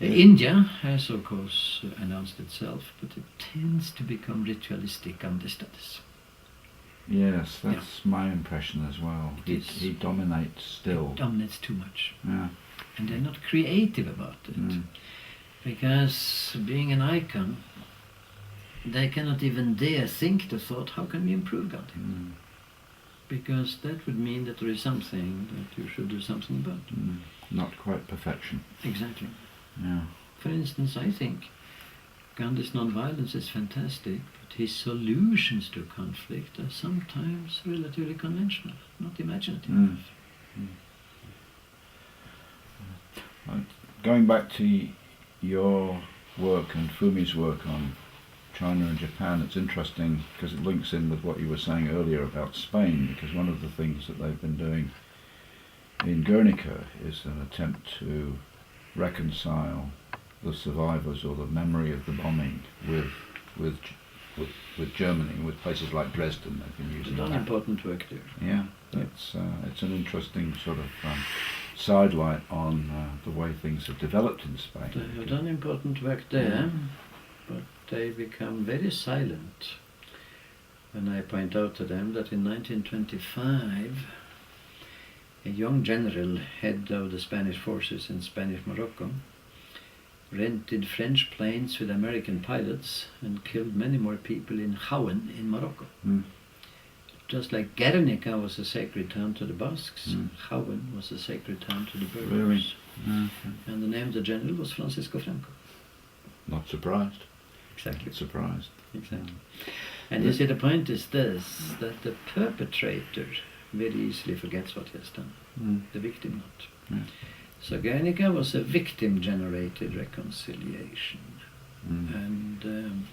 India has, of course, announced itself, but it tends to become ritualistic understudies. Yes, that's my impression as well. He dominates still. He dominates too much. And they're not creative about it. Because being an icon, they cannot even dare think the thought, how can we improve Gandhi? Because that would mean that there is something that you should do something about. Not quite perfection. Exactly. Yeah. For instance, I think Gandhi's non-violence is fantastic, but his solutions to conflict are sometimes relatively conventional, not imaginative. Going back to your work and Fumi's work on China and Japan, it's interesting because it links in with what you were saying earlier about Spain, because one of the things that they've been doing in Guernica is an attempt to reconcile the survivors or the memory of the bombing with Germany, with places like Dresden. They've been using Done that. Important work there. Yeah, it's an interesting sort of sidelight on the way things have developed in Spain. They have done important work there, but they become very silent when I point out to them that in 1925 a young general, head of the Spanish forces in Spanish Morocco, rented French planes with American pilots and killed many more people in Jaén in Morocco. Just like Guernica was a sacred town to the Basques, Jaén was a sacred town to the Berbers. Really? And the name of the general was Francisco Franco. Not surprised. Exactly. Not surprised. Exactly. And you see, the point is this, that the perpetrator very easily forgets what he has done. The victim not. So Guernica was a victim-generated reconciliation. And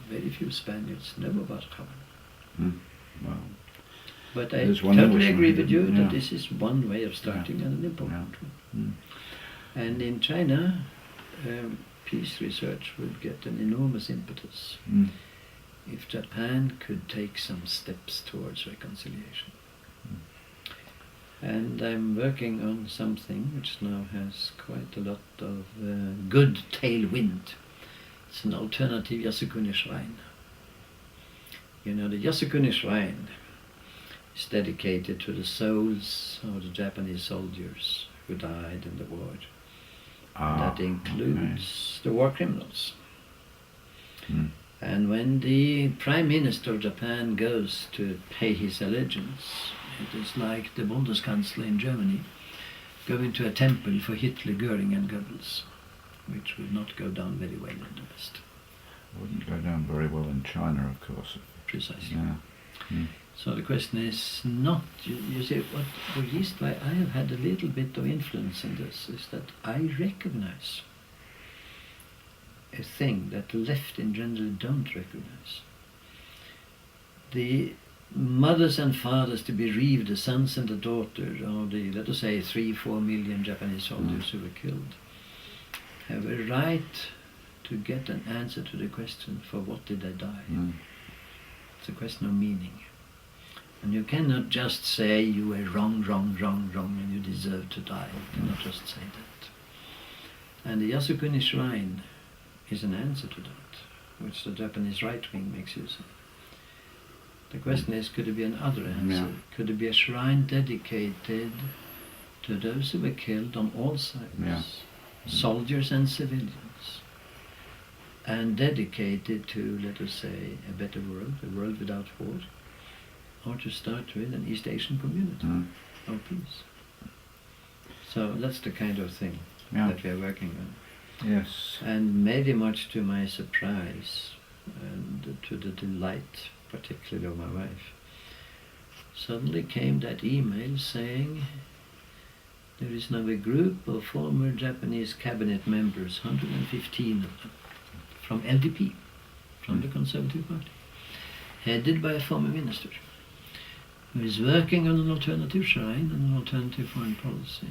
very few Spaniards know about Jaén. Well, but I totally agree with you that this is one way of starting and an important one. And in China, peace research would get an enormous impetus if Japan could take some steps towards reconciliation. And I'm working on something which now has quite a lot of good tailwind. It's an alternative Yasukuni shrine. You know, the Yasukuni shrine is dedicated to the souls of the Japanese soldiers who died in the war. That includes the war criminals. And when the Prime Minister of Japan goes to pay his allegiance, it is like the Bundeskanzler in Germany going to a temple for Hitler, Göring and Goebbels, which would not go down very well in the West. Wouldn't go down very well in China, of course. Precisely. Yeah. So the question is not, you see, what the reason why I have had a little bit of influence in this is that I recognize a thing that the left in general don't recognize. The mothers and fathers to bereave the sons and the daughters of the, let us say, 3-4 million Japanese soldiers who were killed have a right to to get an answer to the question, for what did I die? Mm. It's a question of meaning. And you cannot just say you were wrong, and you deserve to die. You cannot just say that. And the Yasukuni shrine is an answer to that, which the Japanese right wing makes use of. The question is, could there be another answer? Yeah. Could there be a shrine dedicated to those who were killed on all sides, Yeah. soldiers and civilians, and dedicated to, let us say, a better world, a world without war, or to start with an East Asian community of peace? So that's the kind of thing that we are working on. Yes. And maybe much to my surprise and to the delight, particularly of my wife, suddenly came that email saying there is now a group of former Japanese cabinet members, 115 of them, from LDP, from the Conservative Party, headed by a former minister, who is working on an alternative shrine and an alternative foreign policy.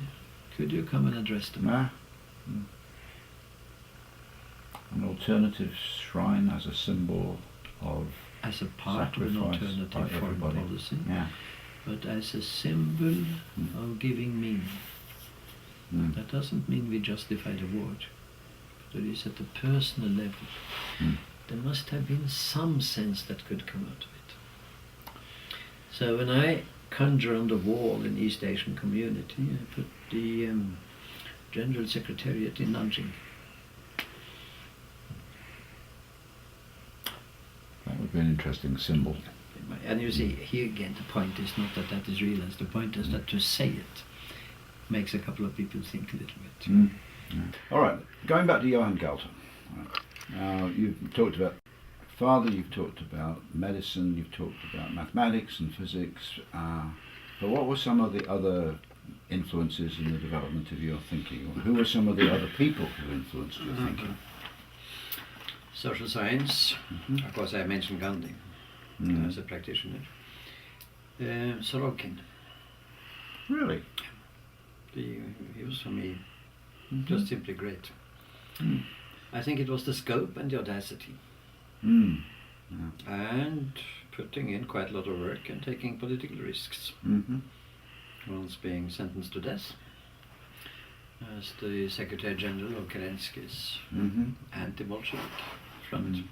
Could you come and address them? An alternative shrine as a symbol of as a part of an alternative foreign policy, but as a symbol of giving meaning. That doesn't mean we justify the war, but it is at the personal level. There must have been some sense that could come out of it. So when I conjure on the wall in East Asian community, I put the General Secretariat in Nanjing. That would be an interesting symbol. And you see, here again, the point is not that that is realized. The point is that to say it makes a couple of people think a little bit. All right, going back to Johan Galtung. Now, you've talked about father, you've talked about medicine, you've talked about mathematics and physics. But what were some of the other influences in the development of your thinking? Or who were some of the other people who influenced your thinking? Social science, of course I mentioned Gandhi as a practitioner. Sorokin. Really? He was for me just simply great. I think it was the scope and the audacity. And putting in quite a lot of work and taking political risks. Once being sentenced to death as the Secretary General of Kerensky's anti-Bolshevik front.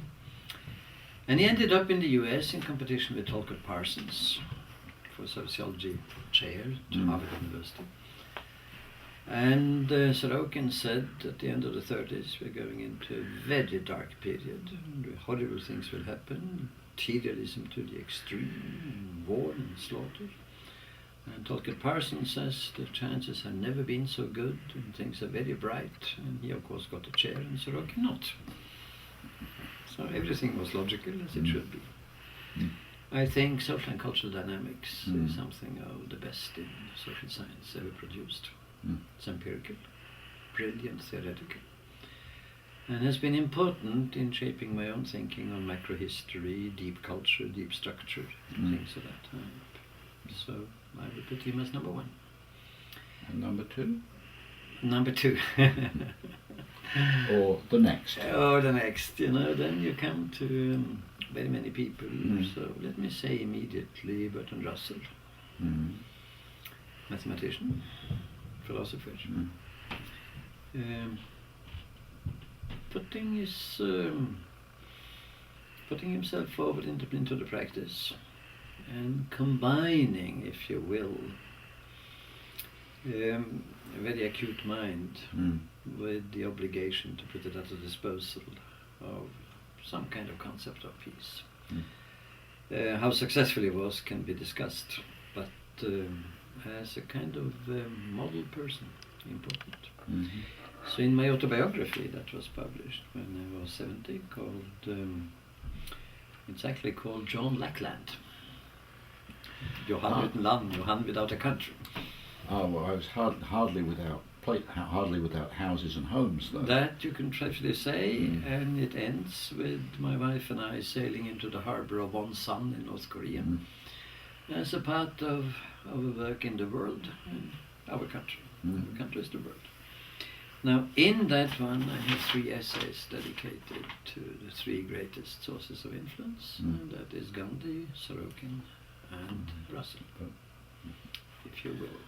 And he ended up in the US in competition with Tolkien Parsons for sociology chair at Harvard University. And Sorokin said at the end of the 30s we're going into a very dark period, and horrible things will happen, materialism to the extreme, war and slaughter. And Tolkien Parsons says the chances have never been so good and things are very bright, and he of course got a chair and Sorokin not. So everything was logical as it should be. I think social and cultural dynamics is something of the best in social science ever produced. It's empirical, brilliant, theoretical, and has been important in shaping my own thinking on macrohistory, deep culture, deep structure, things of that type. So I would put him as number one. And number two? Number two. Or the next? Or the next, then you come to very many people. So let me say immediately Bertrand Russell, mathematician, philosopher, putting himself forward into the practice and combining, if you will, a very acute mind with the obligation to put it at the disposal of some kind of concept of peace. How successful he was can be discussed, but as a kind of model person, important. So in my autobiography that was published when I was 70, it's actually called John Lackland. Johan utan land, Johan without a country. Oh, well, I was hardly without houses and homes, though. That you can tragically say, and it ends with my wife and I sailing into the harbor of Wonsan in North Korea as a part of our work in the world, in our country. Our country is the world. Now, in that one, I have 3 essays dedicated to the 3 greatest sources of influence, and that is Gandhi, Sorokin, and Russell, if you will.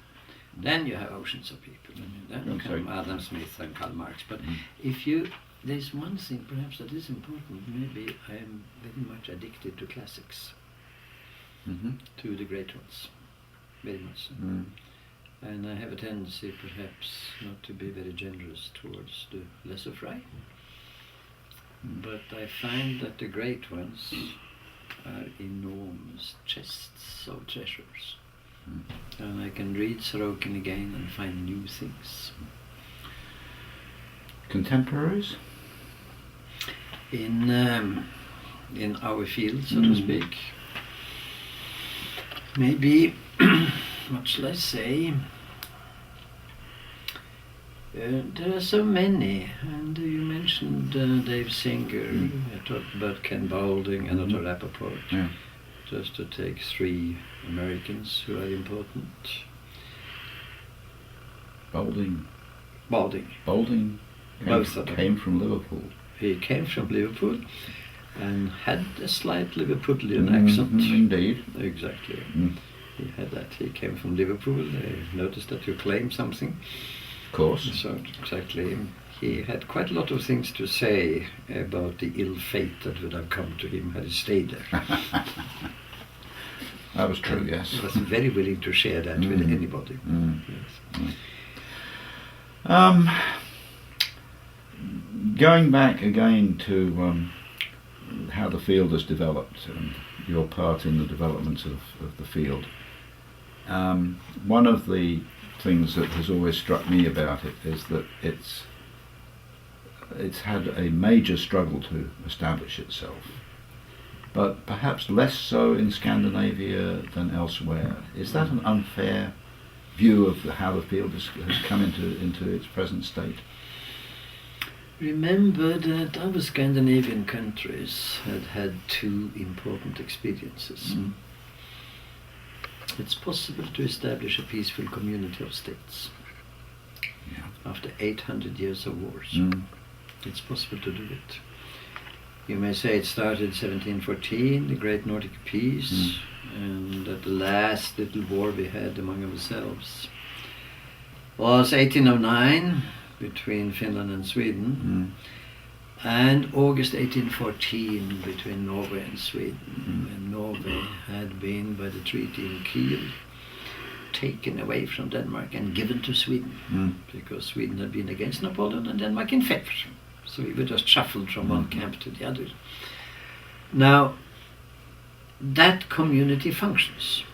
Then you have oceans of people, and then come Adam Smith and Karl Marx. But if you, there's one thing perhaps that is important. Maybe I am very much addicted to classics, to the great ones, very much so. And I have a tendency perhaps not to be very generous towards the lesser fry. But I find that the great ones are enormous chests of treasures. And I can read Sorokin again and find new things. Contemporaries? In our field, so to speak, maybe, what shall I say? There are so many, and you mentioned Dave Singer. I talked about Ken Boulding and Otto Rappaport. Just to take 3 Americans who are important. Boulding came from Liverpool. He came from Liverpool and had a slight Liverpudlian accent. Indeed. Exactly. He had that. He came from Liverpool. I noticed that you claim something. Of course. So, exactly. He had quite a lot of things to say about the ill fate that would have come to him had he stayed there. That was true, yes. He was very willing to share that with anybody. Yes. Going back again to how the field has developed and your part in the development of the field, one of the things that has always struck me about it is that it's had a major struggle to establish itself, but perhaps less so in Scandinavia than elsewhere. Is that an unfair view of how the field has come into its present state? Remember that our Scandinavian countries had 2 important experiences. It's possible to establish a peaceful community of states after 800 years of wars. It's possible to do it. You may say it started in 1714, the Great Nordic Peace, and that the last little war we had among ourselves was 1809 between Finland and Sweden, and August 1814 between Norway and Sweden, when Norway had been, by the treaty in Kiel, taken away from Denmark and given to Sweden, because Sweden had been against Napoleon and Denmark in favor. So we were just shuffled from one camp to the other. Now, that community functions.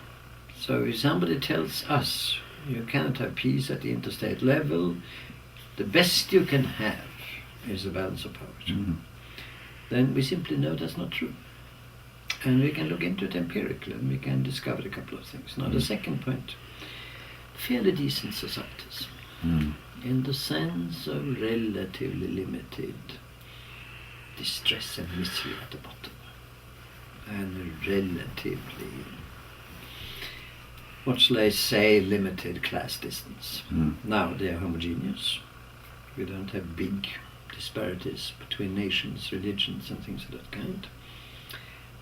So if somebody tells us you cannot have peace at the interstate level, the best you can have is a balance of power, then we simply know that's not true. And we can look into it empirically and we can discover a couple of things. Now, the second point, fairly decent societies, in the sense of relatively limited distress and misery at the bottom, and relatively, what shall I say, limited class distance. Now they are homogeneous. We don't have big disparities between nations, religions and things of that kind.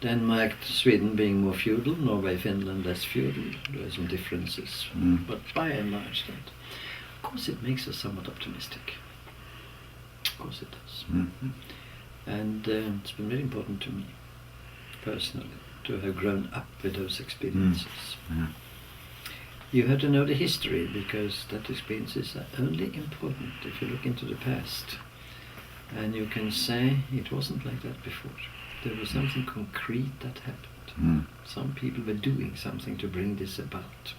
Denmark, Sweden being more feudal, Norway, Finland less feudal. There are some differences, but by and large that. Of course it makes us somewhat optimistic. Of course it does. And it's been very important to me, personally, to have grown up with those experiences. You have to know the history, because that experiences are only important if you look into the past. And you can say it wasn't like that before. There was something concrete that happened. Some people were doing something to bring this about.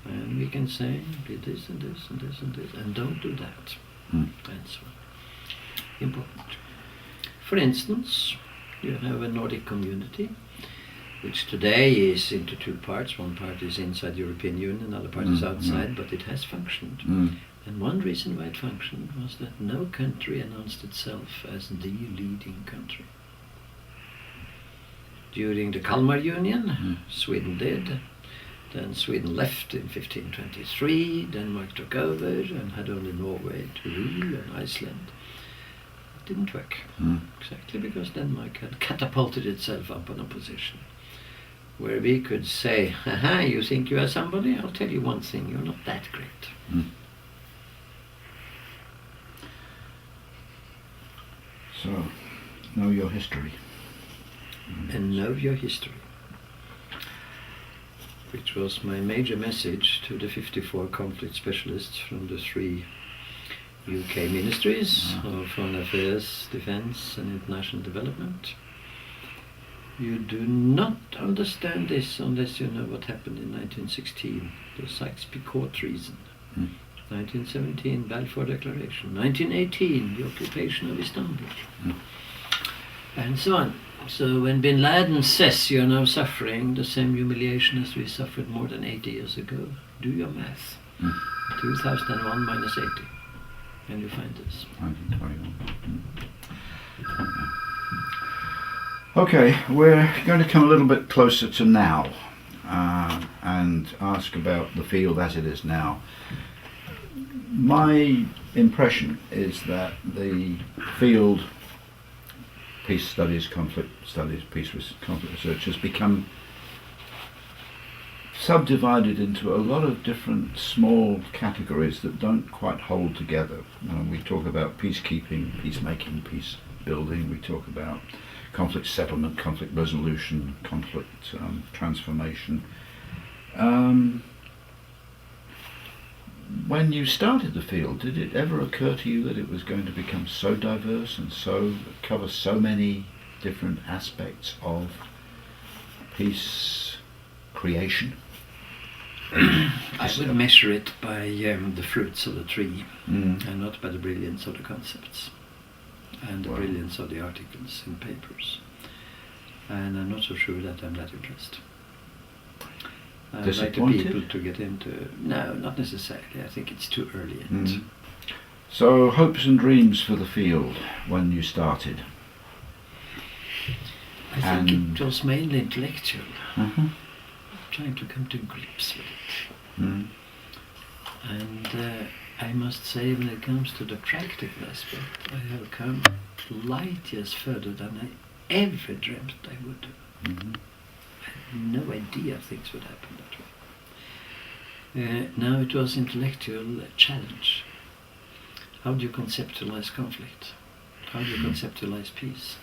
And we can say, be this and this and this and this, and don't do that. And so on. Important. For instance, you have a Nordic community, which today is into 2 parts. One part is inside the European Union, another part is outside, but it has functioned. And one reason why it functioned was that no country announced itself as the leading country. During the Kalmar Union, Sweden did. Then Sweden left in 1523, Denmark took over and had only Norway to rule and Iceland. It didn't work, exactly because Denmark had catapulted itself up on a position where we could say, aha, you think you are somebody? I'll tell you one thing, you're not that great. So, know your history. And know your history. Which was my major message to the 54 conflict specialists from the 3 UK ministries of Foreign Affairs, Defence and International Development. You do not understand this unless you know what happened in 1916, the Sykes-Picot Treason. 1917, Balfour Declaration. 1918, the occupation of Istanbul. And so on. So when Bin Laden says you're now suffering the same humiliation as we suffered more than 80 years ago, do your math. 2001 minus 80. And you find this. 1921. Okay, we're going to come a little bit closer to now and ask about the field as it is now. My impression is that the field, peace studies, conflict studies, conflict research, has become subdivided into a lot of different small categories that don't quite hold together. We talk about peacekeeping, peacemaking, peace building. We talk about conflict settlement, conflict resolution, conflict transformation. When you started the field, did it ever occur to you that it was going to become so diverse and so cover so many different aspects of peace creation? I would measure it by the fruits of the tree and not by the brilliance of the concepts and the brilliance of the articles in papers. And I'm not so sure that I'm that impressed. I'd like the people to get into... No, not necessarily. I think it's too early yet. So, hopes and dreams for the field when you started? I think it was mainly intellectual. Trying to come to grips with it. And I must say, when it comes to the practical aspect, I have come light years further than I ever dreamt I would do. I had no idea things would happen that way. Now it was intellectual challenge. How do you conceptualize conflict? How do you conceptualize peace?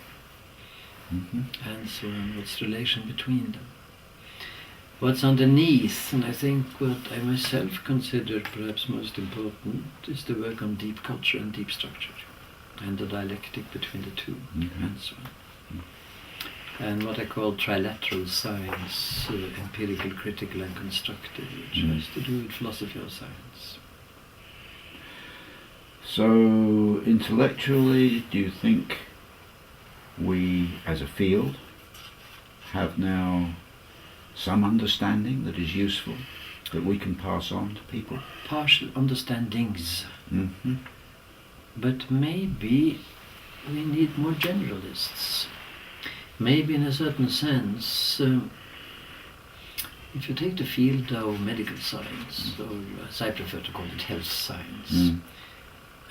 And so on, what's the relation between them? What's underneath, and I think what I myself consider perhaps most important, is the work on deep culture and deep structure, and the dialectic between the two, and so on. And what I call trilateral science, empirical, critical and constructive, which has to do with philosophy of science. So, intellectually, do you think we, as a field, have now some understanding that is useful, that we can pass on to people? Partial understandings. But maybe we need more generalists. Maybe in a certain sense, if you take the field of medical science, or as I prefer to call it, health science,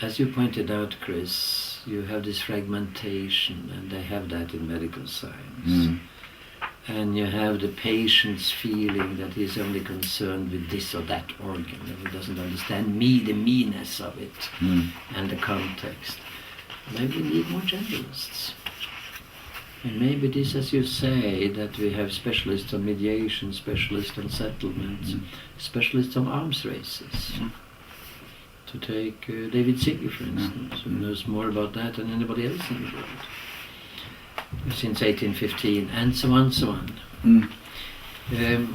as you pointed out, Chris, you have this fragmentation, and they have that in medical science. And you have the patient's feeling that he's only concerned with this or that organ, and he doesn't understand the meanness of it, and the context. Maybe we need more generalists. And maybe this, as you say, that we have specialists on mediation, specialists on settlements, specialists on arms races. To take David Sigge, for instance, who knows more about that than anybody else in the world, since 1815, and so on, so on. The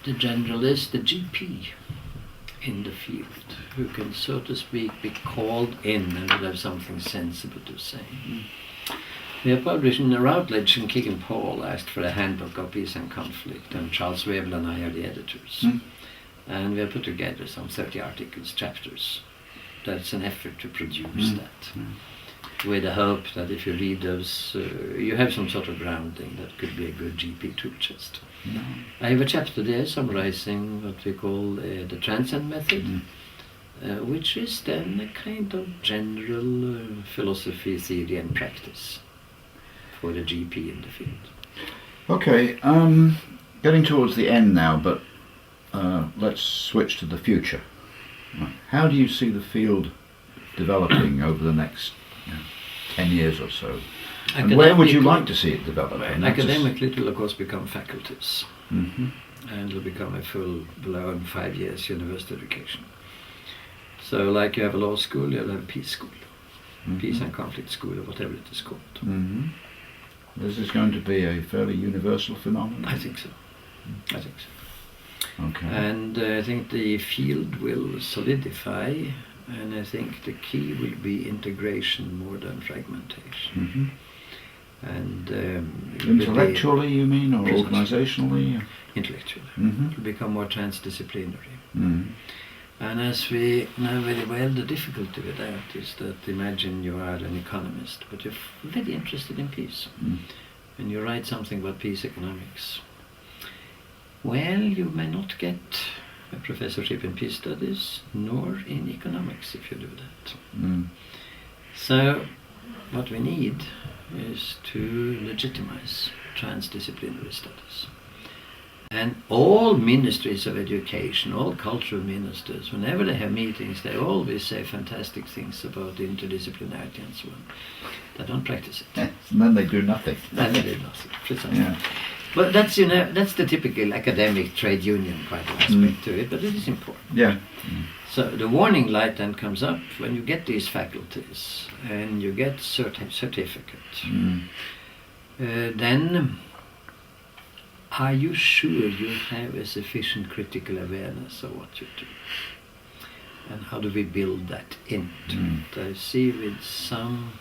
generalist, the GP in the field, who can, so to speak, be called in and would have something sensible to say. We have published in Routledge, and Keegan Paul asked for a handbook of peace and conflict, and Charles Webel and I are the editors. And we have put together some 30 articles, chapters. That's an effort to produce that. with the hope that if you read those, you have some sort of grounding that could be a good GP tool chest. No. I have a chapter there summarizing what we call the transcend method, which is then a kind of general philosophy, theory and practice for the GP in the field. Okay, getting towards the end now, but let's switch to the future. How do you see the field developing over the next 10 years or so? And where would you like to see it develop? Academically, it will of course become faculties, Mm-hmm. and it will become a full-blown 5 years university education. So like you have a law school, you'll have a peace school, peace and conflict school, or whatever it is called. Mm-hmm. This is going to be a fairly universal phenomenon? I think so. I think so. Okay. And I think the field will solidify, and I think the key will be integration more than fragmentation. Mm-hmm. And intellectually, you mean, or Precisely. organisationally? Intellectually. Mm-hmm. It will become more transdisciplinary. Mm-hmm. And as we know very well, the difficulty with that is that imagine you are an economist, but you're very interested in peace. Mm. And you write something about peace economics. Well, you may not get a professorship in peace studies, nor in economics if you do that. Mm. So, what we need is to legitimize transdisciplinary studies. And all ministries of education, all cultural ministers, whenever they have meetings, they always say fantastic things about interdisciplinarity and so on. They don't practice it. Yes, and then they do nothing. Then they do nothing, precisely. Yeah. But that's, that's the typical academic trade union kind of aspect to it, but it is important. Yeah. So the warning light then comes up when you get these faculties and you get certificates. Mm. Then are you sure you have a sufficient critical awareness of what you do? And how do we build that into it? I see with some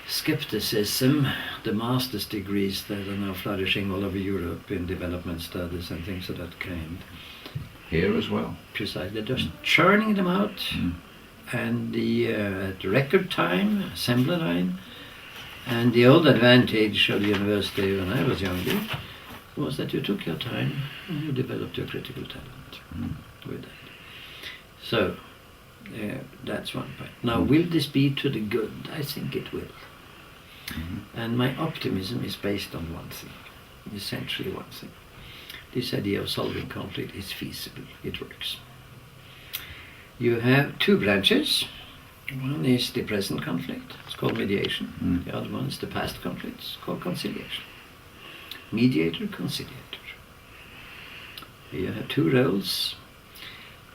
skepticism the master's degrees that are now flourishing all over Europe in development studies and things of that kind. Here as well. Precisely, they're just churning them out, and at record time, assembly line. And the old advantage of the university when I was younger was that you took your time and you developed your critical talent with that. So that's one point. Now, will this be to the good? I think it will. And my optimism is based on one thing, essentially one thing. This idea of solving conflict is feasible, it works. You have two branches. One is the present conflict, it's called mediation. The other one is the past conflict, it's called conciliation. Mediator, conciliator. You have two roles.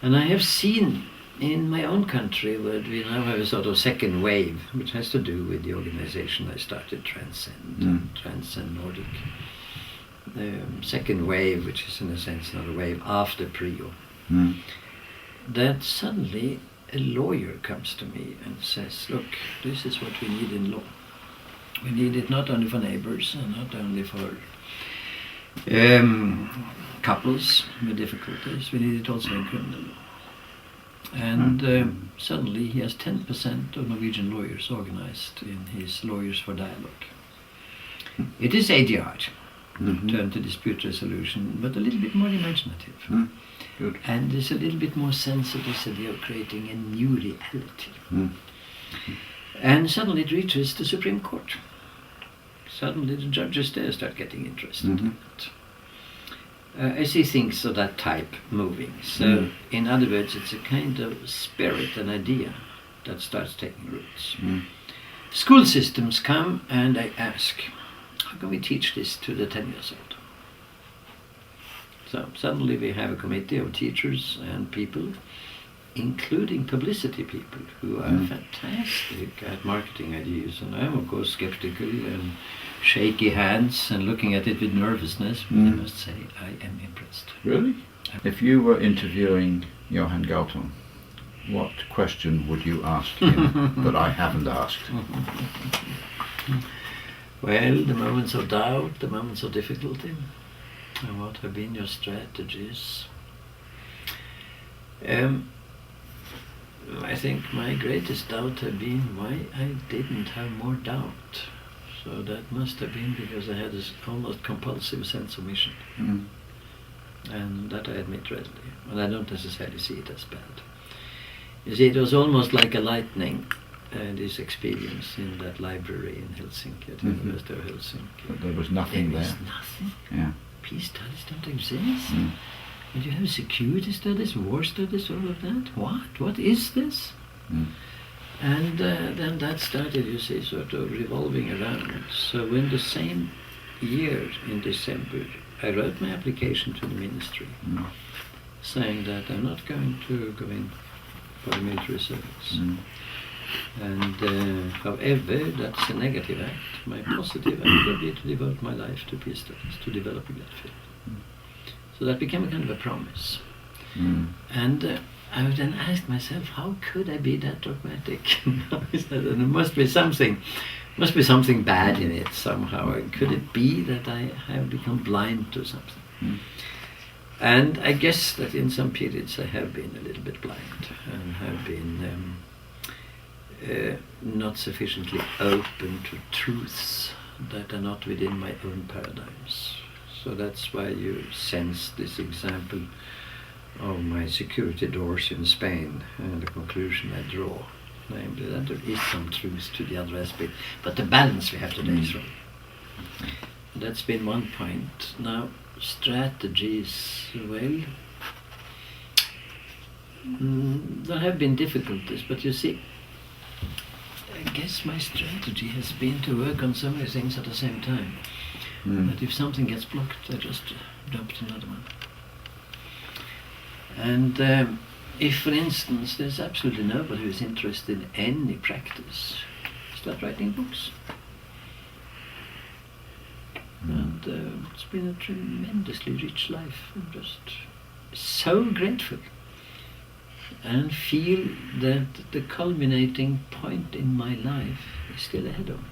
And I have seen in my own country where we now have a sort of second wave, which has to do with the organization I started, Transcend Nordic. Second wave, which is in a sense not a wave after PRIO. That suddenly a lawyer comes to me and says, look, this is what we need in law. We need it not only for neighbors and not only for couples with difficulties, we need it also in criminal law. And suddenly he has 10% of Norwegian lawyers organized in his Lawyers for Dialogue. It is ADR, turn to dispute resolution, but a little bit more imaginative. Good. And there's a little bit more sense of this idea of creating a new reality. And suddenly it reaches the Supreme Court. Suddenly the judges there start getting interested in it. I see things of that type moving. So, in other words, it's a kind of spirit and idea that starts taking roots. School systems come and I ask, how can we teach this to the 10 years old? So suddenly we have a committee of teachers and people, including publicity people, who are fantastic at marketing ideas. And I'm of course skeptical and shaky hands and looking at it with nervousness, but I must say I am impressed. Really? If you were interviewing Johan Galtung, what question would you ask him that I haven't asked? Well, the moments of doubt, the moments of difficulty, and what have been your strategies? I think my greatest doubt had been why I didn't have more doubt. So that must have been because I had this almost compulsive sense of mission. Mm. And that I admit readily. And I don't necessarily see it as bad. You see, it was almost like a lightning, this experience in that library in Helsinki, at the University of Helsinki. But there was nothing there. there. There was nothing. Yeah. Peace studies don't exist. Mm. And you have security studies, war studies, all of that. What? What is this? Mm. And then that started, you see, sort of revolving around. So in the same year, in December, I wrote my application to the ministry, saying that I'm not going to go in for the military service. Mm. And however, that's a negative act. My positive act will be to devote my life to peace studies, to developing that field. So that became a kind of a promise. Mm. And I would then ask myself, how could I be that dogmatic? There must be something bad in it somehow. Could it be that I have become blind to something? Mm. And I guess that in some periods I have been a little bit blind and have been not sufficiently open to truths that are not within my own paradigms. So that's why you sense this example of my security doors in Spain and the conclusion I draw, namely that there is some truth to the other aspect, but the balance we have today is wrong. That's been one point. Now, strategies, well, there have been difficulties, but you see, I guess my strategy has been to work on so many things at the same time that if something gets blocked, I just jump to another one. And if, for instance, there's absolutely nobody who is interested in any practice, start writing books. And it's been a tremendously rich life. I'm just so grateful and feel that the culminating point in my life is still ahead of me.